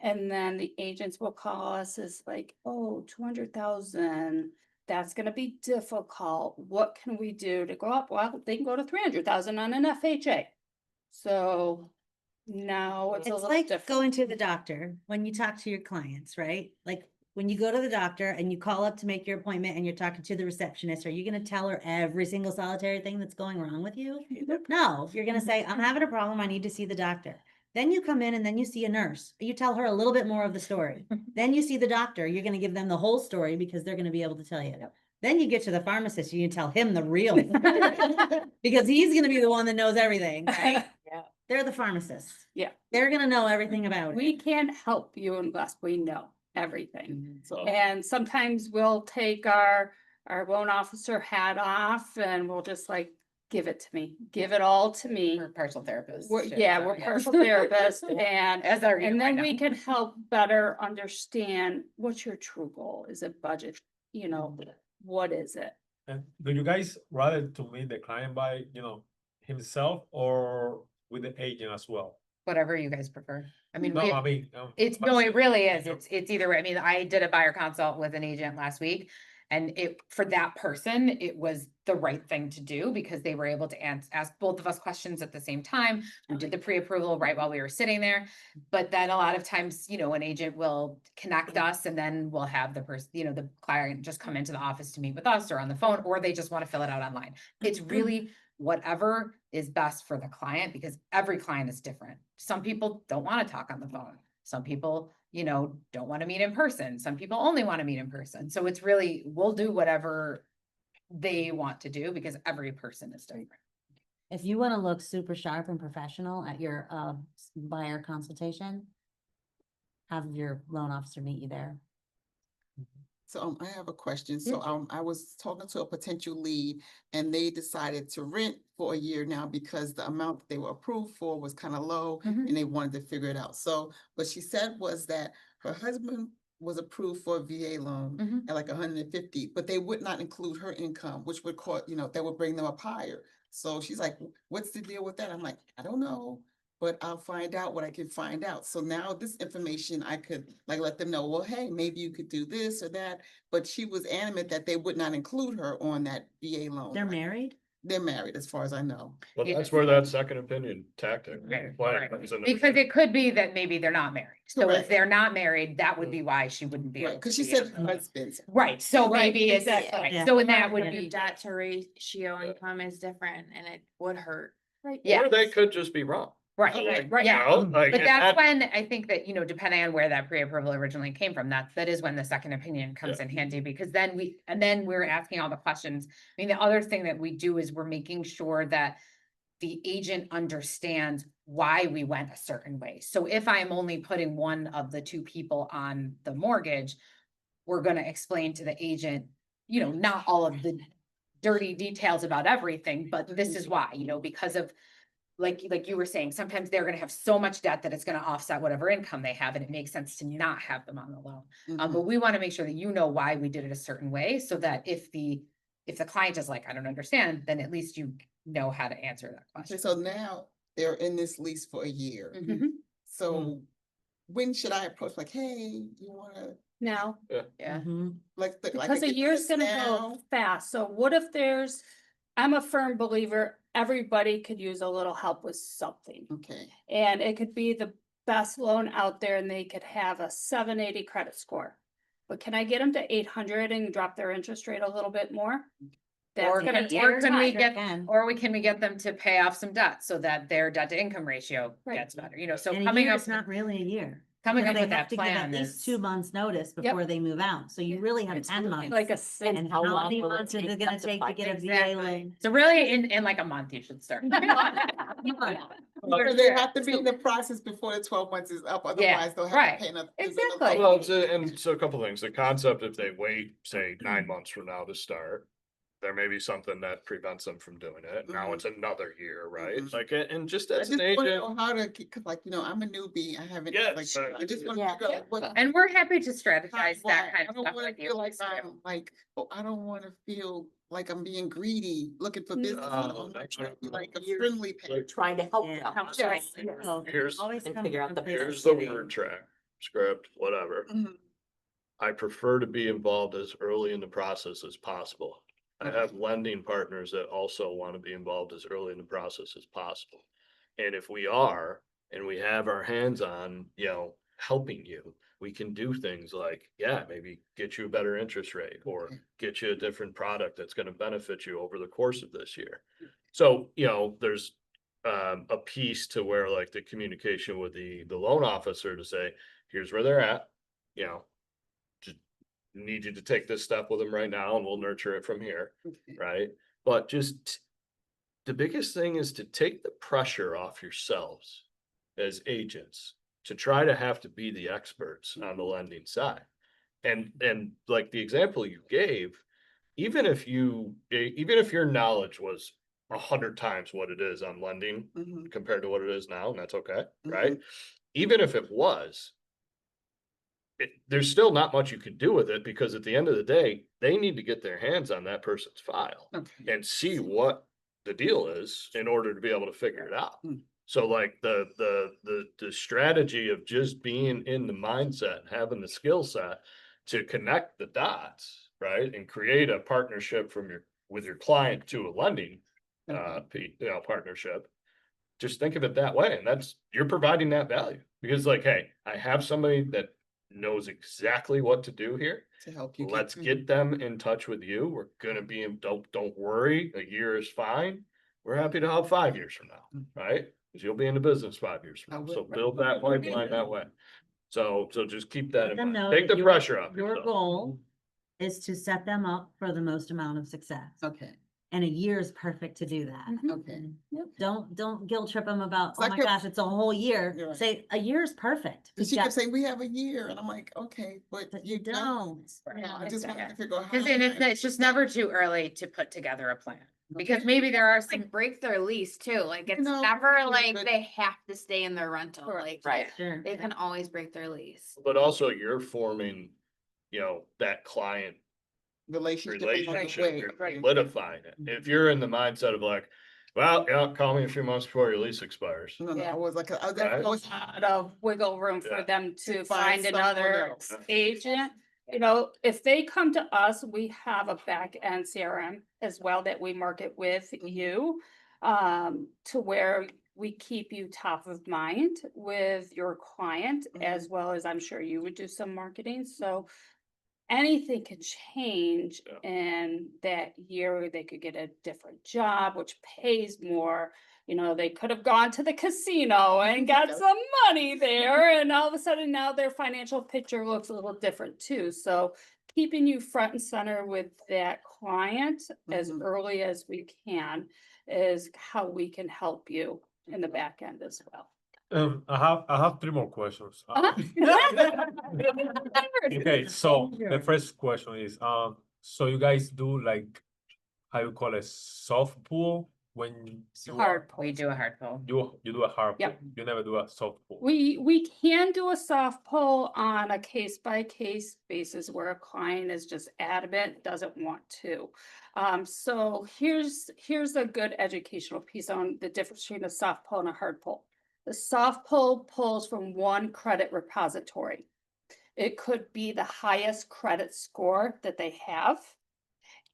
And then the agents will call us as like, oh, 200,000, that's gonna be difficult. What can we do to go up? Well, they can go to 300,000 on an FHA. So now it's a It's little like different. going to the doctor when you talk to your clients, right? Like when you go to the doctor and you call up to make your appointment and you're talking to the receptionist, are you gonna tell her every single solitary thing that's going wrong with you? No, you're gonna say, I'm having a problem, I need to see the doctor. Then you come in and then you see a nurse. You tell her a little bit more of the story. Then you see the doctor, you're gonna give them the whole story because they're gonna be able to tell you. Then you get to the pharmacist, you can tell him the real. Because he's gonna be the one that knows everything, right? Yeah. They're the pharmacists. Yeah. They're gonna know everything about We it. can't help you unless we know everything. Mm-hmm. So, And sometimes we'll take our loan officer hat off and we'll just like, give it to me, give it all to me. We're partial therapists. too, Yeah, so, we're partial therapists and, As are you, and I then know. we can help better understand what's your true goal? Is it budget? You know, what is it? And do you guys rather to meet the client by, himself or with the agent as well? Whatever you guys prefer. I mean, No, we, I mean. it's, but no, it really is. you know, It's either way. I mean, I did a buyer consult with an agent last week. And for that person, it was the right thing to do because they were able to ask both of us questions at the same time. We did the pre-approval right while we were sitting there. But then a lot of times, an agent will connect us and then we'll have the person, the client just come into the office to meet with us or on the phone, or they just want to fill it out online. It's really whatever is best for the client because every client is different. Some people don't want to talk on the phone. Some people, don't want to meet in person. Some people only want to meet in person. So it's really, we'll do whatever they want to do because every person is different. If you wanna look super sharp and professional at your buyer consultation, have your loan officer meet you there. So I have a question. So I was talking to a potential lead and they decided to rent for a year now because the amount that they were approved for was kind of low Mhm. and they wanted to figure it out. So what she said was that her husband was approved for a VA loan Mhm. at like 150, but they would not include her income, which would cause, that would bring them up higher. So she's like, what's the deal with that? I'm like, I don't know. But I'll find out what I can find out. So now this information, I could like let them know, well, hey, maybe you could do this or that. But she was adamant that they would not include her on that VA loan. They're married? They're married, as far as I know. well, Yeah. that's where that second opinion tactic. Right, plan right. comes into Because play. it could be that maybe they're not married. So if Correct. they're not married, that would be why she wouldn't be. Right, able because to she be said on the- husbands. Right, so Right, maybe it's, exactly. right, Yeah. so and that would The be, debt to ratio income is different and it would hurt. yeah, Or they could just be wrong. right, Right. yeah. You know, like, But and that's that- when I think that, depending on where that pre-approval originally came from, that is when the second opinion comes in handy, because then we're asking all the questions. I mean, the other thing that we do is we're making sure that the agent understands why we went a certain way. So if I'm only putting one of the two people on the mortgage, we're gonna explain to the agent, not all of the dirty details about everything, but this is why, because of like you were saying, sometimes they're gonna have so much debt that it's gonna offset whatever income they have, and it makes sense to not have them on the loan. Mhm. But we wanna make sure that why we did it a certain way, so that if the client is like, I don't understand, then at least you know how to answer that Okay, question. so now they're in this lease for a year. Mhm. So when should I approach, like, hey, you wanna, Now, Yeah. Mhm. like because a get year's this gonna now? go fast, so what if I'm a firm believer, everybody could use a little help with something. Okay, And it could be the best loan out there and they could have a 780 credit score. But can I get them to 800 and drop their interest rate a little bit more? That's Or gonna can take we time. get, Can. can we get them to pay off some debt so that their debt to income ratio Right. gets better, so And a coming year up. is not really a year. Coming because up they with have that to give at plan least is. 2 months notice before they move out. So you really have 10 months. Like a six. And how many months is it gonna take to get a VA loan? So really, in like a month, you should start. because they have to be in the process before the 12 months is up, otherwise they'll right. have to pay another. Exactly. Well, and so a couple things, the concept, if they wait, say 9 months from now to start. There may be something that prevents them from doing it. Now Mhm. it's another year, right? Mhm. Like, and just I as just an wanna agent, know how to, cause like, I'm a newbie, I haven't, Yeah, like, so- I just wanna Yeah. figure out what. And we're happy to how- strategize why. that kind I of don't stuff wanna with you. feel like I'm like, oh, I don't wanna feel like I'm being greedy, looking for business. No, I'm that's trying to be not- like a friendly parent. Trying to help Yeah. them. Yes. So Here's- always And come figure from out the a place of here's the giving. word track. script, whatever. Mhm. I prefer to be involved as early in the process as possible. I have lending partners that also want to be involved as early in the process as possible. And if we are, and we have our hands on, helping you, we can do things like, yeah, maybe get you a better interest rate or Okay. get you a different product that's gonna benefit you over the course of this year. So, there's a piece to where like the communication with the loan officer to say, here's where they're at, just need you to take this step with them right now and we'll nurture it from here, Okay. right? But just the biggest thing is to take the pressure off yourselves as agents to try to have to be the experts on the lending side. And like the example you gave, even if your knowledge was 100 times what it is on lending Mhm. compared to what it is now, and that's okay, Mhm. right? Even if it was, there's still not much you can do with it because at the end of the day, they need to get their hands on that person's file Okay. and see what the deal is in order to be able to figure it out. Mm. So like the strategy of just being in the mindset, having the skill set to connect the dots, right? And create a partnership with your client to a lending partnership. Just think of it that way. And you're providing that value because like, hey, I have somebody that knows exactly what to do here. To help you. Let's through. get them in touch with you. We're gonna be don't worry, a year is fine. We're happy to help 5 years from now, right? Because you'll be in the business 5 years I from now. will. So build that pipeline that way. So just keep that Let in them mind. know Take that the pressure off your yourself. goal is to set them up for the most amount of success. Okay. And a year is perfect to do that. Mhm. Okay. Don't guilt trip them about, So oh I my kept- gosh, it's a whole year. You're right. Say, a year is perfect. And she You've kept got- saying, we have a year. And I'm like, okay, but But you you don't. Yeah, I just wanted to figure out how. Cause then it's just never too early to put together a plan, because maybe there are some, Like break their lease too, like it's know, never yeah, like but- they have to stay in their rental, like. right. Sure. They can always break their lease. But also you're forming, that client Relationship. relationship, you're Right. solidifying it. If you're in the mindset of like, well, call me a few months before your lease expires. No, Yeah. I was like, I Right. was. A lot of wiggle room for Yeah. them to To find find someone another else. agent. If they come to us, we have a back end CRM as well that we market with you. To where we keep you top of mind with your client, as well as I'm sure you would do some marketing, so. Anything could change Yeah. in that year. They could get a different job, which pays more. They could have gone to the casino and got Yep. some money there, and all of a sudden now their financial picture looks a little different too. So keeping you front and center with that client as Mhm. early as we can is how we can help you in the back end as well. I have 3 more questions. Okay, so the first question is, so you guys do like, how you call it, soft pull when you Hard pull. We do a hard pull. you do a hard pull. Yep. You never do a soft pull. We can do a soft pull on a case by case basis where a client is just adamant, doesn't want to. So here's a good educational piece on the difference between a soft pull and a hard pull. The soft pull pulls from one credit repository. It could be the highest credit score that they have.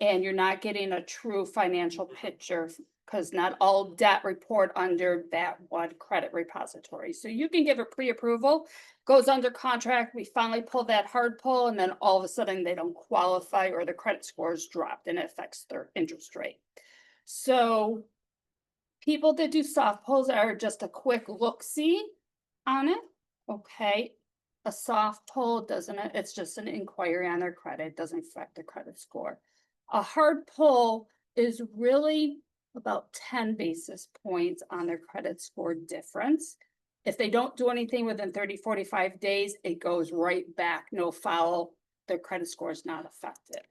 And you're not getting a true financial picture because not all debt report under that one credit repository. So you can give a pre-approval, goes under contract, we finally pull that hard pull, and then all of a sudden they don't qualify or the credit score is dropped and it affects their interest rate. So people that do soft pulls are just a quick look-see on it, okay? A soft pull it's just an inquiry on their credit, doesn't affect the credit score. A hard pull is really about 10 basis points on their credit score difference. If they don't do anything within 30, 45 days, it goes right back, no foul, their credit score is not affected.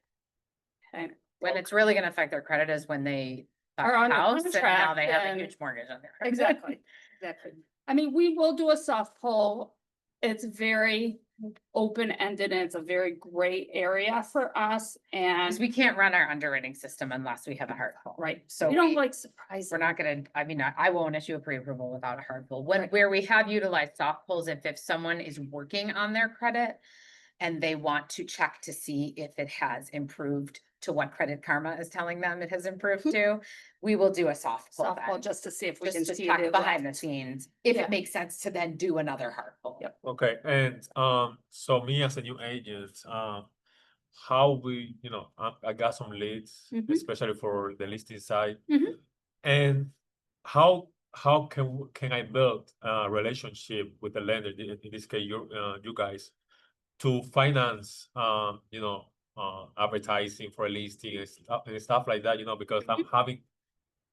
Okay. When it's really gonna affect their credit is when they buy Are a under house and now contract they have a and- huge mortgage on their credit. Exactly, exactly. I mean, we will do a soft pull. It's very open-ended and it's a very gray area for us Because and, we can't run our underwriting system unless we have a hard pull. right, So we don't we- like surprises. We're not gonna, I mean, I won't issue a pre-approval without a hard pull. Where we have utilized soft pulls, if someone is working on their credit and they want to check to see if it has improved to what Credit Karma is telling them it has improved to, we will do a soft pull Softball, then. just to see if we can Just to see check the behind the left. scenes, if Yeah. it makes sense to then do another hard pull. Yep. Okay, and so me as a new agent, how we, I got some leads, Mhm. especially for the listing side. Mhm. And how can I build a relationship with the lender, in this case, you guys, to finance, advertising for a listing and stuff like that, because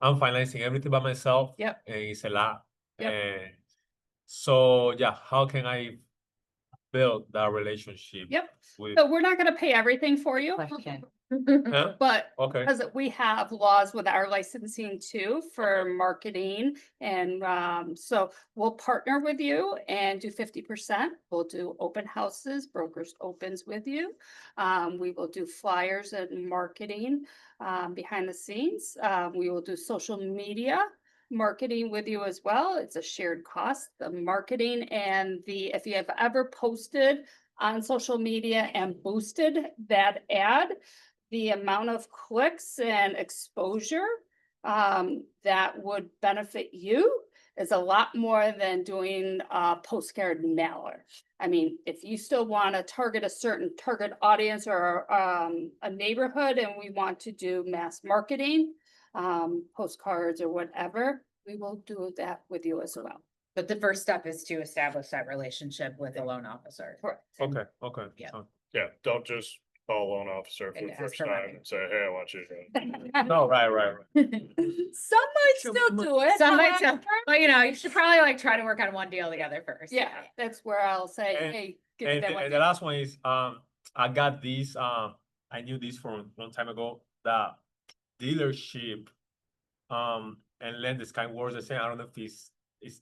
I'm financing everything by myself. Yep. And it's a lot. Yep. And so, yeah, how can I build that relationship? Yep, With, so we're not gonna pay everything for you, Question. Huh? but Okay, because we have laws with our licensing too for marketing. And so we'll partner with you and do 50%. We'll do open houses, brokers opens with you. We will do flyers and marketing behind the scenes. We will do social media marketing with you as well. It's a shared cost, the marketing and if you have ever posted on social media and boosted that ad, the amount of clicks and exposure that would benefit you is a lot more than doing a postcard mailer. I mean, if you still want to target a certain target audience or a neighborhood and we want to do mass marketing, postcards or whatever, we will do that with you as well. But the first step is to establish that relationship with the loan officer. Correct. okay. Yeah. Yeah, don't just call a loan officer for And the ask first for time money. and say, hey, I want you to. No, right. Some might Show still mo- do it. Some might still, however, but you should probably like try to work on one deal together first. Yeah, that's where I'll say, And- hey. give me And, that and one the deal. last one is, I got this, I knew this from a long time ago, that dealership, and lenders kind of works the same. I don't know if this is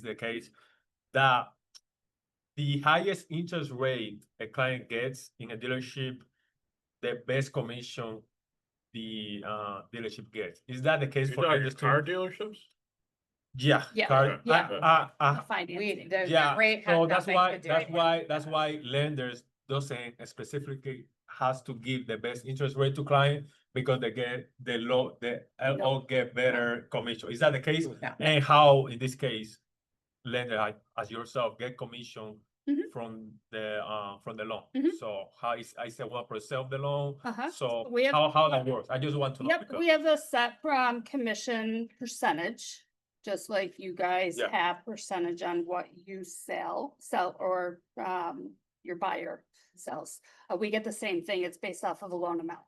the case, that the highest interest rate a client gets in a dealership, the best commission the dealership gets. Is that the case You're for talking lenders car too? dealerships? Yeah. Yeah, car- yeah. I- The financing. The Yeah, rate has so that's nothing why, to do that's with why, it. that's why lenders doesn't specifically has to give the best interest rate to client, because they get the low, all get better commission. Is that the case? Yeah. And how, in this case, lender as yourself get commission Mhm. from the loan? Mhm. So how is, I said 1% of the loan? Uh-huh. So We have- how that works? I just want to know. Yep, because- we have a set commission percentage, just like you guys Yeah. have percentage on what you sell or your buyer sells. We get the same thing. It's based off of a loan amount.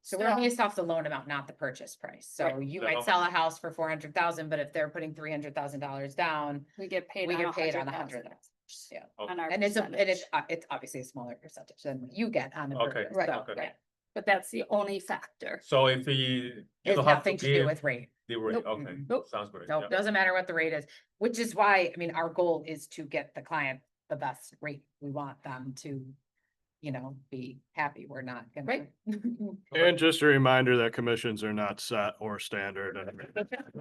So we're based off the loan amount, not the purchase price. So Right. you The might loan. sell a house for 400,000, but if they're putting $300,000 down, We get paid we on get paid on 100,000. 100,000. Yeah. On our And it's percentage. it's obviously a smaller percentage than what you get on a Okay, purchase. Right, so, okay. yeah. But that's the only factor. So if you It's don't have nothing to do give with rate. the rate, Nope. okay, Nope. sounds great. No, yeah. doesn't matter what the rate is, which is why, I mean, our goal is to get the client the best rate. We want them to, be happy. We're not gonna. Right. And just a reminder that commissions are not set or standard. Yeah,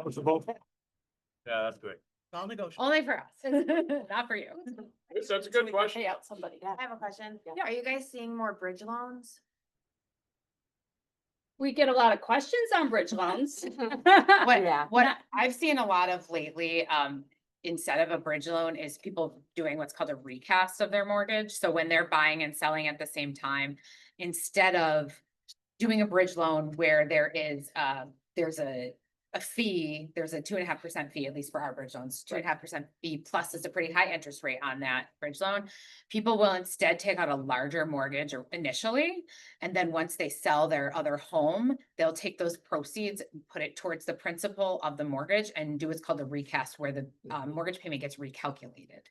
that's great. All negotiable. Only for us, not for you. That's a So good we can question. Pay out somebody. I have a question. Yeah. Are you guys seeing more bridge loans? We get a lot of questions on bridge loans. What I've seen a lot of lately, instead of a bridge loan, is people doing what's called a recast of their mortgage. So when they're buying and selling at the same time, instead of doing a bridge loan where there's a fee, there's a 2.5% fee, at least for our bridge loans, 2.5% fee, plus it's a pretty high interest rate on that bridge loan. People will instead take out a larger mortgage initially, and then once they sell their other home, they'll take those proceeds, and put it towards the principal of the mortgage and do what's called a recast, where the mortgage payment gets recalculated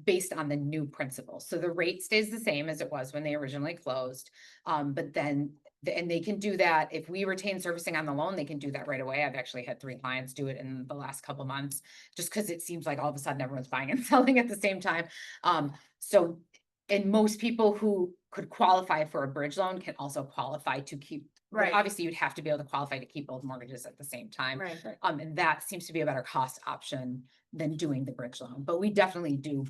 based on the new principal. So the rate stays the same as it was when they originally closed, but then and they can do that if we retain servicing on the loan. They can do that right away. I've actually had 3 clients do it in the last couple months, just because it seems like all of a sudden everyone's buying and selling at the same time. So and most people who could qualify for a bridge loan can also qualify to keep. Well, Right. obviously, you'd have to be able to qualify to keep both mortgages at the same time. Right. And that seems to be a better cost option than doing the bridge loan, but we definitely do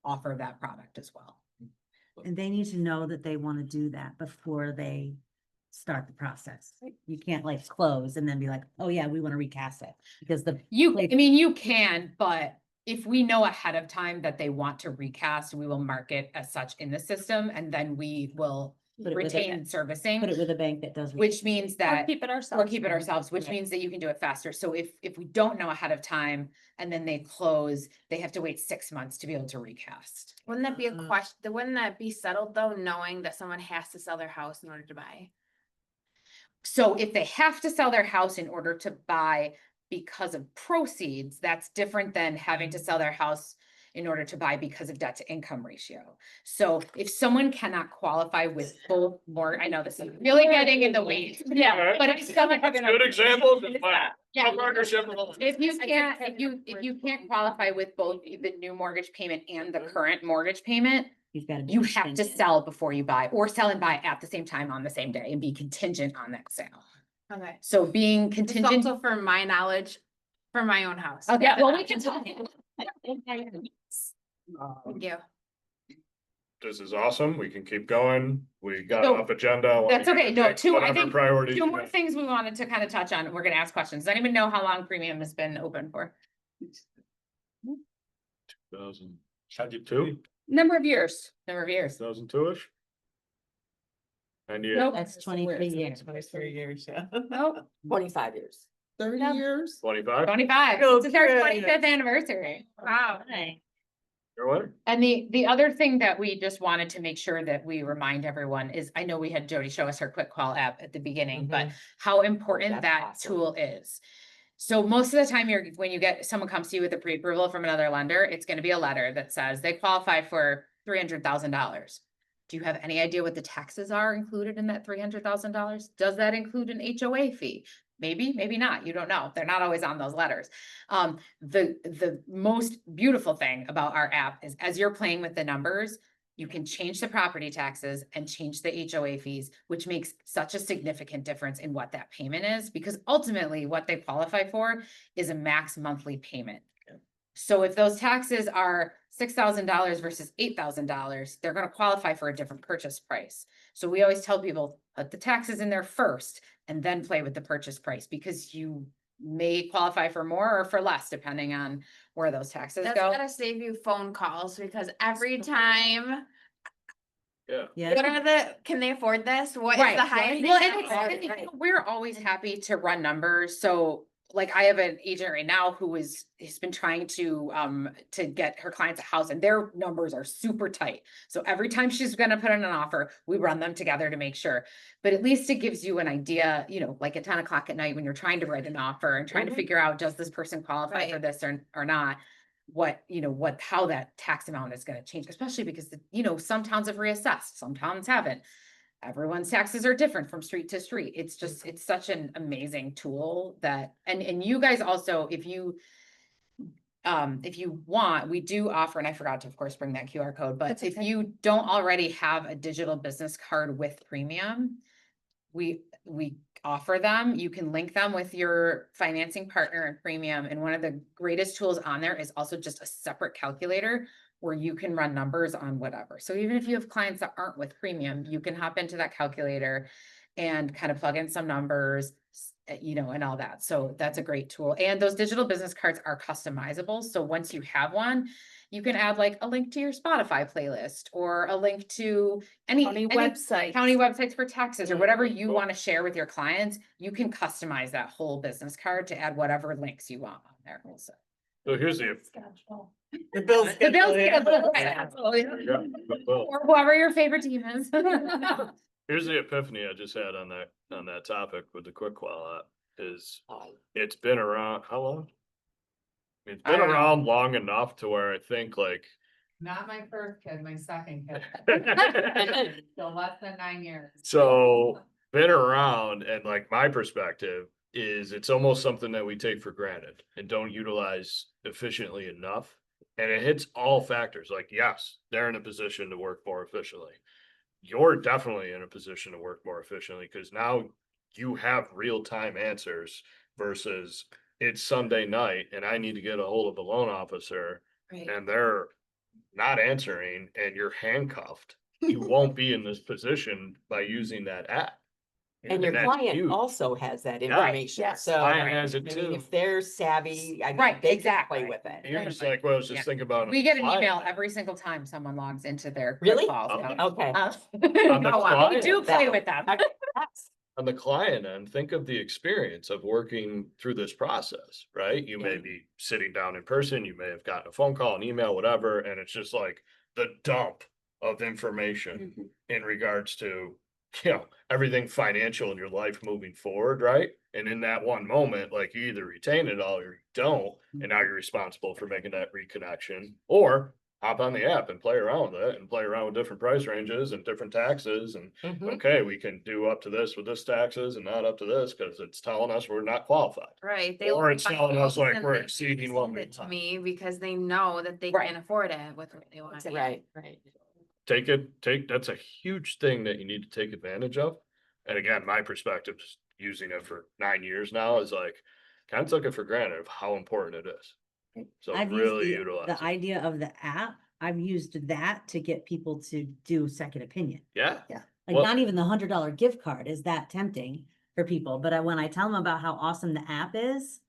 offer that product as well. And they need to know that they want to do that before they start the process. You can't like close and then be like, oh yeah, we want to recast it, because the. I mean, you can, but if we know ahead of time that they want to recast, we will mark it as such in the system, and then we will Put it with a- retain servicing, Put it with a bank that does. which means Or that. keep it Or ourselves. keep it ourselves, which Right. means that you can do it faster. So if we don't know ahead of time and then they close, they have to wait 6 months to be able to recast. Wouldn't that be a Uh-uh. question, wouldn't that be settled though, knowing that someone has to sell their house in order to buy? So if they have to sell their house in order to buy because of proceeds, that's different than having to sell their house in order to buy because of debt to income ratio. So if someone cannot qualify with both I know this is really getting in the weeds. Yeah. But if someone. Good example. Yeah. Partnership. If you can't qualify with both the new mortgage payment and the current mortgage payment, You've got to. you have to sell before you buy, or sell and buy at the same time on the same day and be contingent on that sale. Okay. So being Just contingent. also for my knowledge, for my own house. Okay, well, we can talk. Thank you. This is awesome. We can keep going. We got So, off agenda. that's okay. No, I Whatever think priorities. two you more have. things we wanted to kind of touch on. We're gonna ask questions. Does anyone know how long premium has been open for? 2002, Number of years. Number of years. 2002-ish. And yeah, Nope. That's 23 years. 23 years, yeah. Nope. 25 years. 30 Yeah. years? 25. 25. Go This is our Chris. 25th anniversary. Wow. You're what? And the other thing that we just wanted to make sure that we remind everyone is, I know we had Jody show us her quick call app at the beginning, but how important that's that awesome. tool is. So most of the time when you get, someone comes to you with a pre-approval from another lender, it's gonna be a letter that says they qualify for $300,000. Do you have any idea what the taxes are included in that $300,000? Does that include an HOA fee? Maybe, maybe not. You don't know. They're not always on those letters. The most beautiful thing about our app is, as you're playing with the numbers, you can change the property taxes and change the HOA fees, which makes such a significant difference in what that payment is, because ultimately what they qualify for is a max monthly payment. So if those taxes are $6,000 versus $8,000, they're gonna qualify for a different purchase price. So we always tell people, put the taxes in there first and then play with the purchase price, because you may qualify for more or for less, depending on where those taxes That's go. gonna save you phone calls, because every time, Yeah. Yeah. what are can they afford this? What is Right, the highest? well, they and can it's, afford? we're always happy to run numbers, so like I have an agent right now who has been trying to get her clients a house, and their numbers are super tight. So every time she's gonna put in an offer, we run them together to make sure. But at least it gives you an idea, you know, like at 10 o'clock at night when you're trying to write an offer and trying to figure out, does this person qualify for Right. this or not? How that tax amount is gonna change, especially because, some towns have reassessed, some towns haven't. Everyone's taxes are different from street to street. It's just, it's such an amazing tool that, and you guys also, if you want, we do offer, and I forgot to, of course, bring that QR code, but That's if okay. you don't already have a digital business card with premium, we offer them. You can link them with your financing partner and premium. And one of the greatest tools on there is also just a separate calculator where you can run numbers on whatever. So even if you have clients that aren't with premium, you can hop into that calculator and kind of plug in some numbers, and all that. So that's a great tool. And those digital business cards are customizable. So once you have one, you can add like a link to your Spotify playlist or a link to County website. county websites for taxes or whatever you Cool. want to share with your clients. You can customize that whole business card to add whatever links you want on there also. So here's the. The bill The bill schedule, yeah. schedule, right, Yeah, absolutely. well, Or whoever your favorite team is. here's the epiphany I just had on that topic with the quick qual app is it's been around, how long? It's I been don't know. around long enough to where I think like. Not my first kid, my second kid. So less than 9 years. So been around, and like my perspective is it's almost something that we take for granted and don't utilize efficiently enough. And it hits all factors, like, yes, they're in a position to work more efficiently. You're definitely in a position to work more efficiently, because now you have real-time answers versus it's Sunday night and I need to get a hold of the loan officer Right. and they're not answering and you're handcuffed. You won't be in this position by using that app. And your that's client huge. also has that Yeah. information, Yes. so. Client has I it mean, too. if they're savvy, I mean, Right, they can exactly. play with it. You're just like, well, I was just Yeah. thinking about. We get an client. email every single time someone logs into their. Really? calls. Okay. On the No, we client. do play with them. Okay, that's- On the client end, think of the experience of working through this process, right? You may Yeah. be sitting down in person, you may have gotten a phone call, an email, whatever, and it's just like the dump of information Mhm. in regards to, everything financial in your life moving forward, right? And in that one moment, like, you either retain it all or you don't, and now you're responsible for making that reconnection, or hop on the app and play around with it and play around with different price ranges and different taxes and Mhm. okay, we can do up to this with this taxes and not up to this because it's telling us we're not qualified. Right. Or look it's at my telling us bills like and we're they exceeding what send we it to want. me because they know that they Right. can't afford it with what they want. Right, right. That's a huge thing that you need to take advantage of. And again, my perspective, just using it for 9 years now, is like, kind of took it for granted of how important it is. So I've really used utilize the it. idea of the app. I've used that to get people to do second opinion. Yeah. Like Well- not even the $100 gift card is that tempting for people, but when I tell them about how awesome the app is,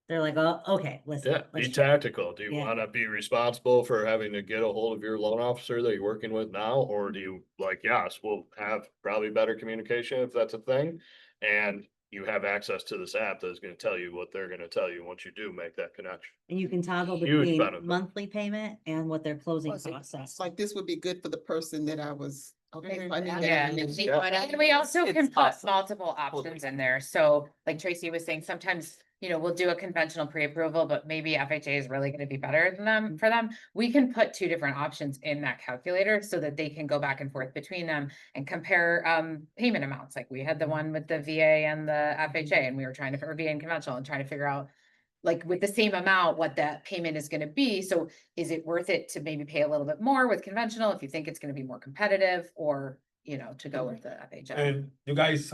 they're like, oh, okay, listen. Yeah, be let's try it." tactical. Do you Yeah. wanna be responsible for having to get a hold of your loan officer that you're working with now? Or do you like, yes, we'll have probably better communication if that's a thing. And you have access to this app that is gonna tell you what they're gonna tell you once you do make that connection. And you can toggle Huge between benefit. monthly payment and what their closing Closing costs are. It's like this would be good for the person that I was, okay, Mhm. I need Yeah. that. And if they Yeah. put And it- we also It's can put awesome. multiple options in there. So like Tracy was saying, sometimes, we'll do a conventional pre-approval, but maybe FHA is really gonna be better than them for them. We can put two different options in that calculator so that they can go back and forth between them and compare payment amounts. Like we had the one with the VA and the FHA, and we were trying to, or VA and conventional, and trying to figure out like with the same amount, what that payment is gonna be. So is it worth it to maybe pay a little bit more with conventional if you think it's gonna be more competitive, or, to go with the FHA? And you guys,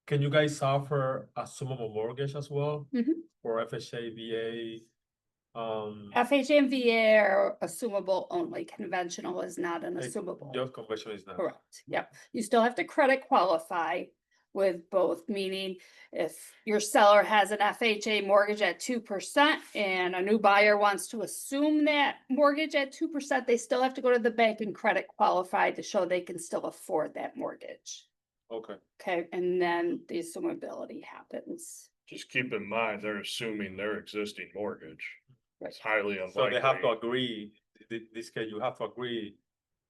can you guys offer a assumable mortgage as well? Mhm. For FHA, VA? FHA and VA are assumable only. Conventional is not an Like, assumable. Your conversion is not. Correct, yep. You still have to credit qualify with both, meaning if your seller has an FHA mortgage at 2% and a new buyer wants to assume that mortgage at 2%, they still have to go to the bank and credit qualify to show they can still afford that mortgage. Okay. Okay, and then the assumability happens. Just keep in mind, they're assuming their existing mortgage. It's highly unlikely. So they have to agree, this case, you have to agree.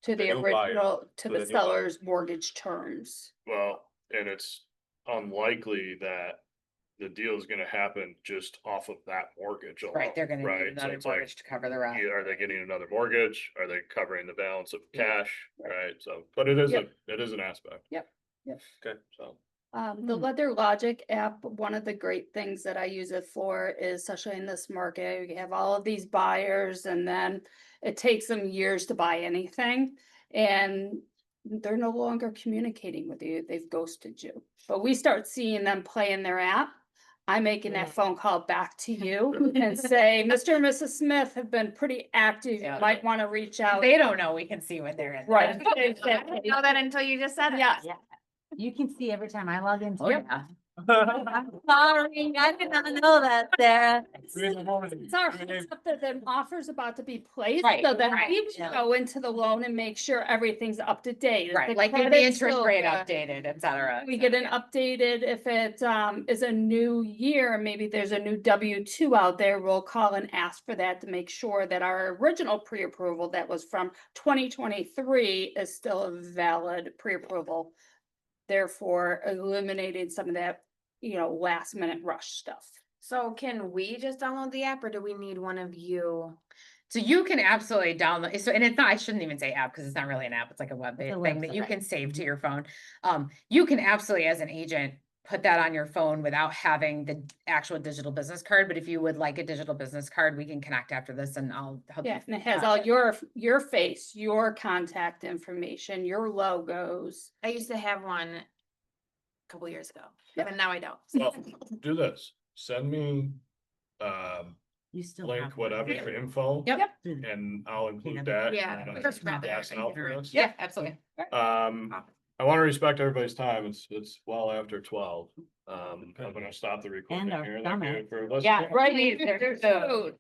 To the The new buyer, original, to to the the new buyer. seller's mortgage terms. Well, and it's unlikely that the deal is gonna happen just off of that mortgage alone. Right, they're gonna right? need So another it's like, mortgage to cover the rest. Are they getting another mortgage? Are they covering the balance of cash? Right. Right, so, but it is Yep. it is an aspect. Yep. Okay. So, The Leather Logic app, one of the great things that I use it for is, especially in this market, you have all of these buyers and then it takes them years to buy anything. And they're no longer communicating with you. They've ghosted you. But we start seeing them play in their app. I'm making that phone call back to you and say, Mr. and Mrs. Smith have been pretty active. You Yeah. might want to reach out. They don't know we can see what they're in. Right. I didn't know that until you just said it. Yeah. You can see every time I log into. Oh, it. yeah. I'm sorry, I did not know that, Sarah. It's our heads up that the offer's about to be placed, Right, so then right, we yeah. go into the loan and make sure everything's up to date. Is Right, the like the credit interest still rate good? updated, et cetera. We get an updated, if it is a new year, maybe there's a new W-2 out there, we'll call and ask for that to make sure that our original pre-approval that was from 2023 is still a valid pre-approval. Therefore eliminating some of that, last minute rush stuff. So can we just download the app or do we need one of you? So you can absolutely download, so, and it's not, I shouldn't even say app, because it's not really an app, it's like a web-based a thing that website. you can save to your phone. You can absolutely, as an agent, put that on your phone without having the actual digital business card, but if you would like a digital business card, we can connect after this and I'll help you. Yeah, and it has all your face, your contact information, your logos. I used to have one a couple years ago, Yep. but now I don't. Well, do this, send me, You still link, have one. whatever, your info. Yep. And I'll include Yeah. that. Yeah, when I just grab it. ask out for this. Yeah, absolutely. I want to respect everybody's time. It's well after 12. I'm gonna stop the recording our here. Thank summer. you for listening. Yeah, right. There's food.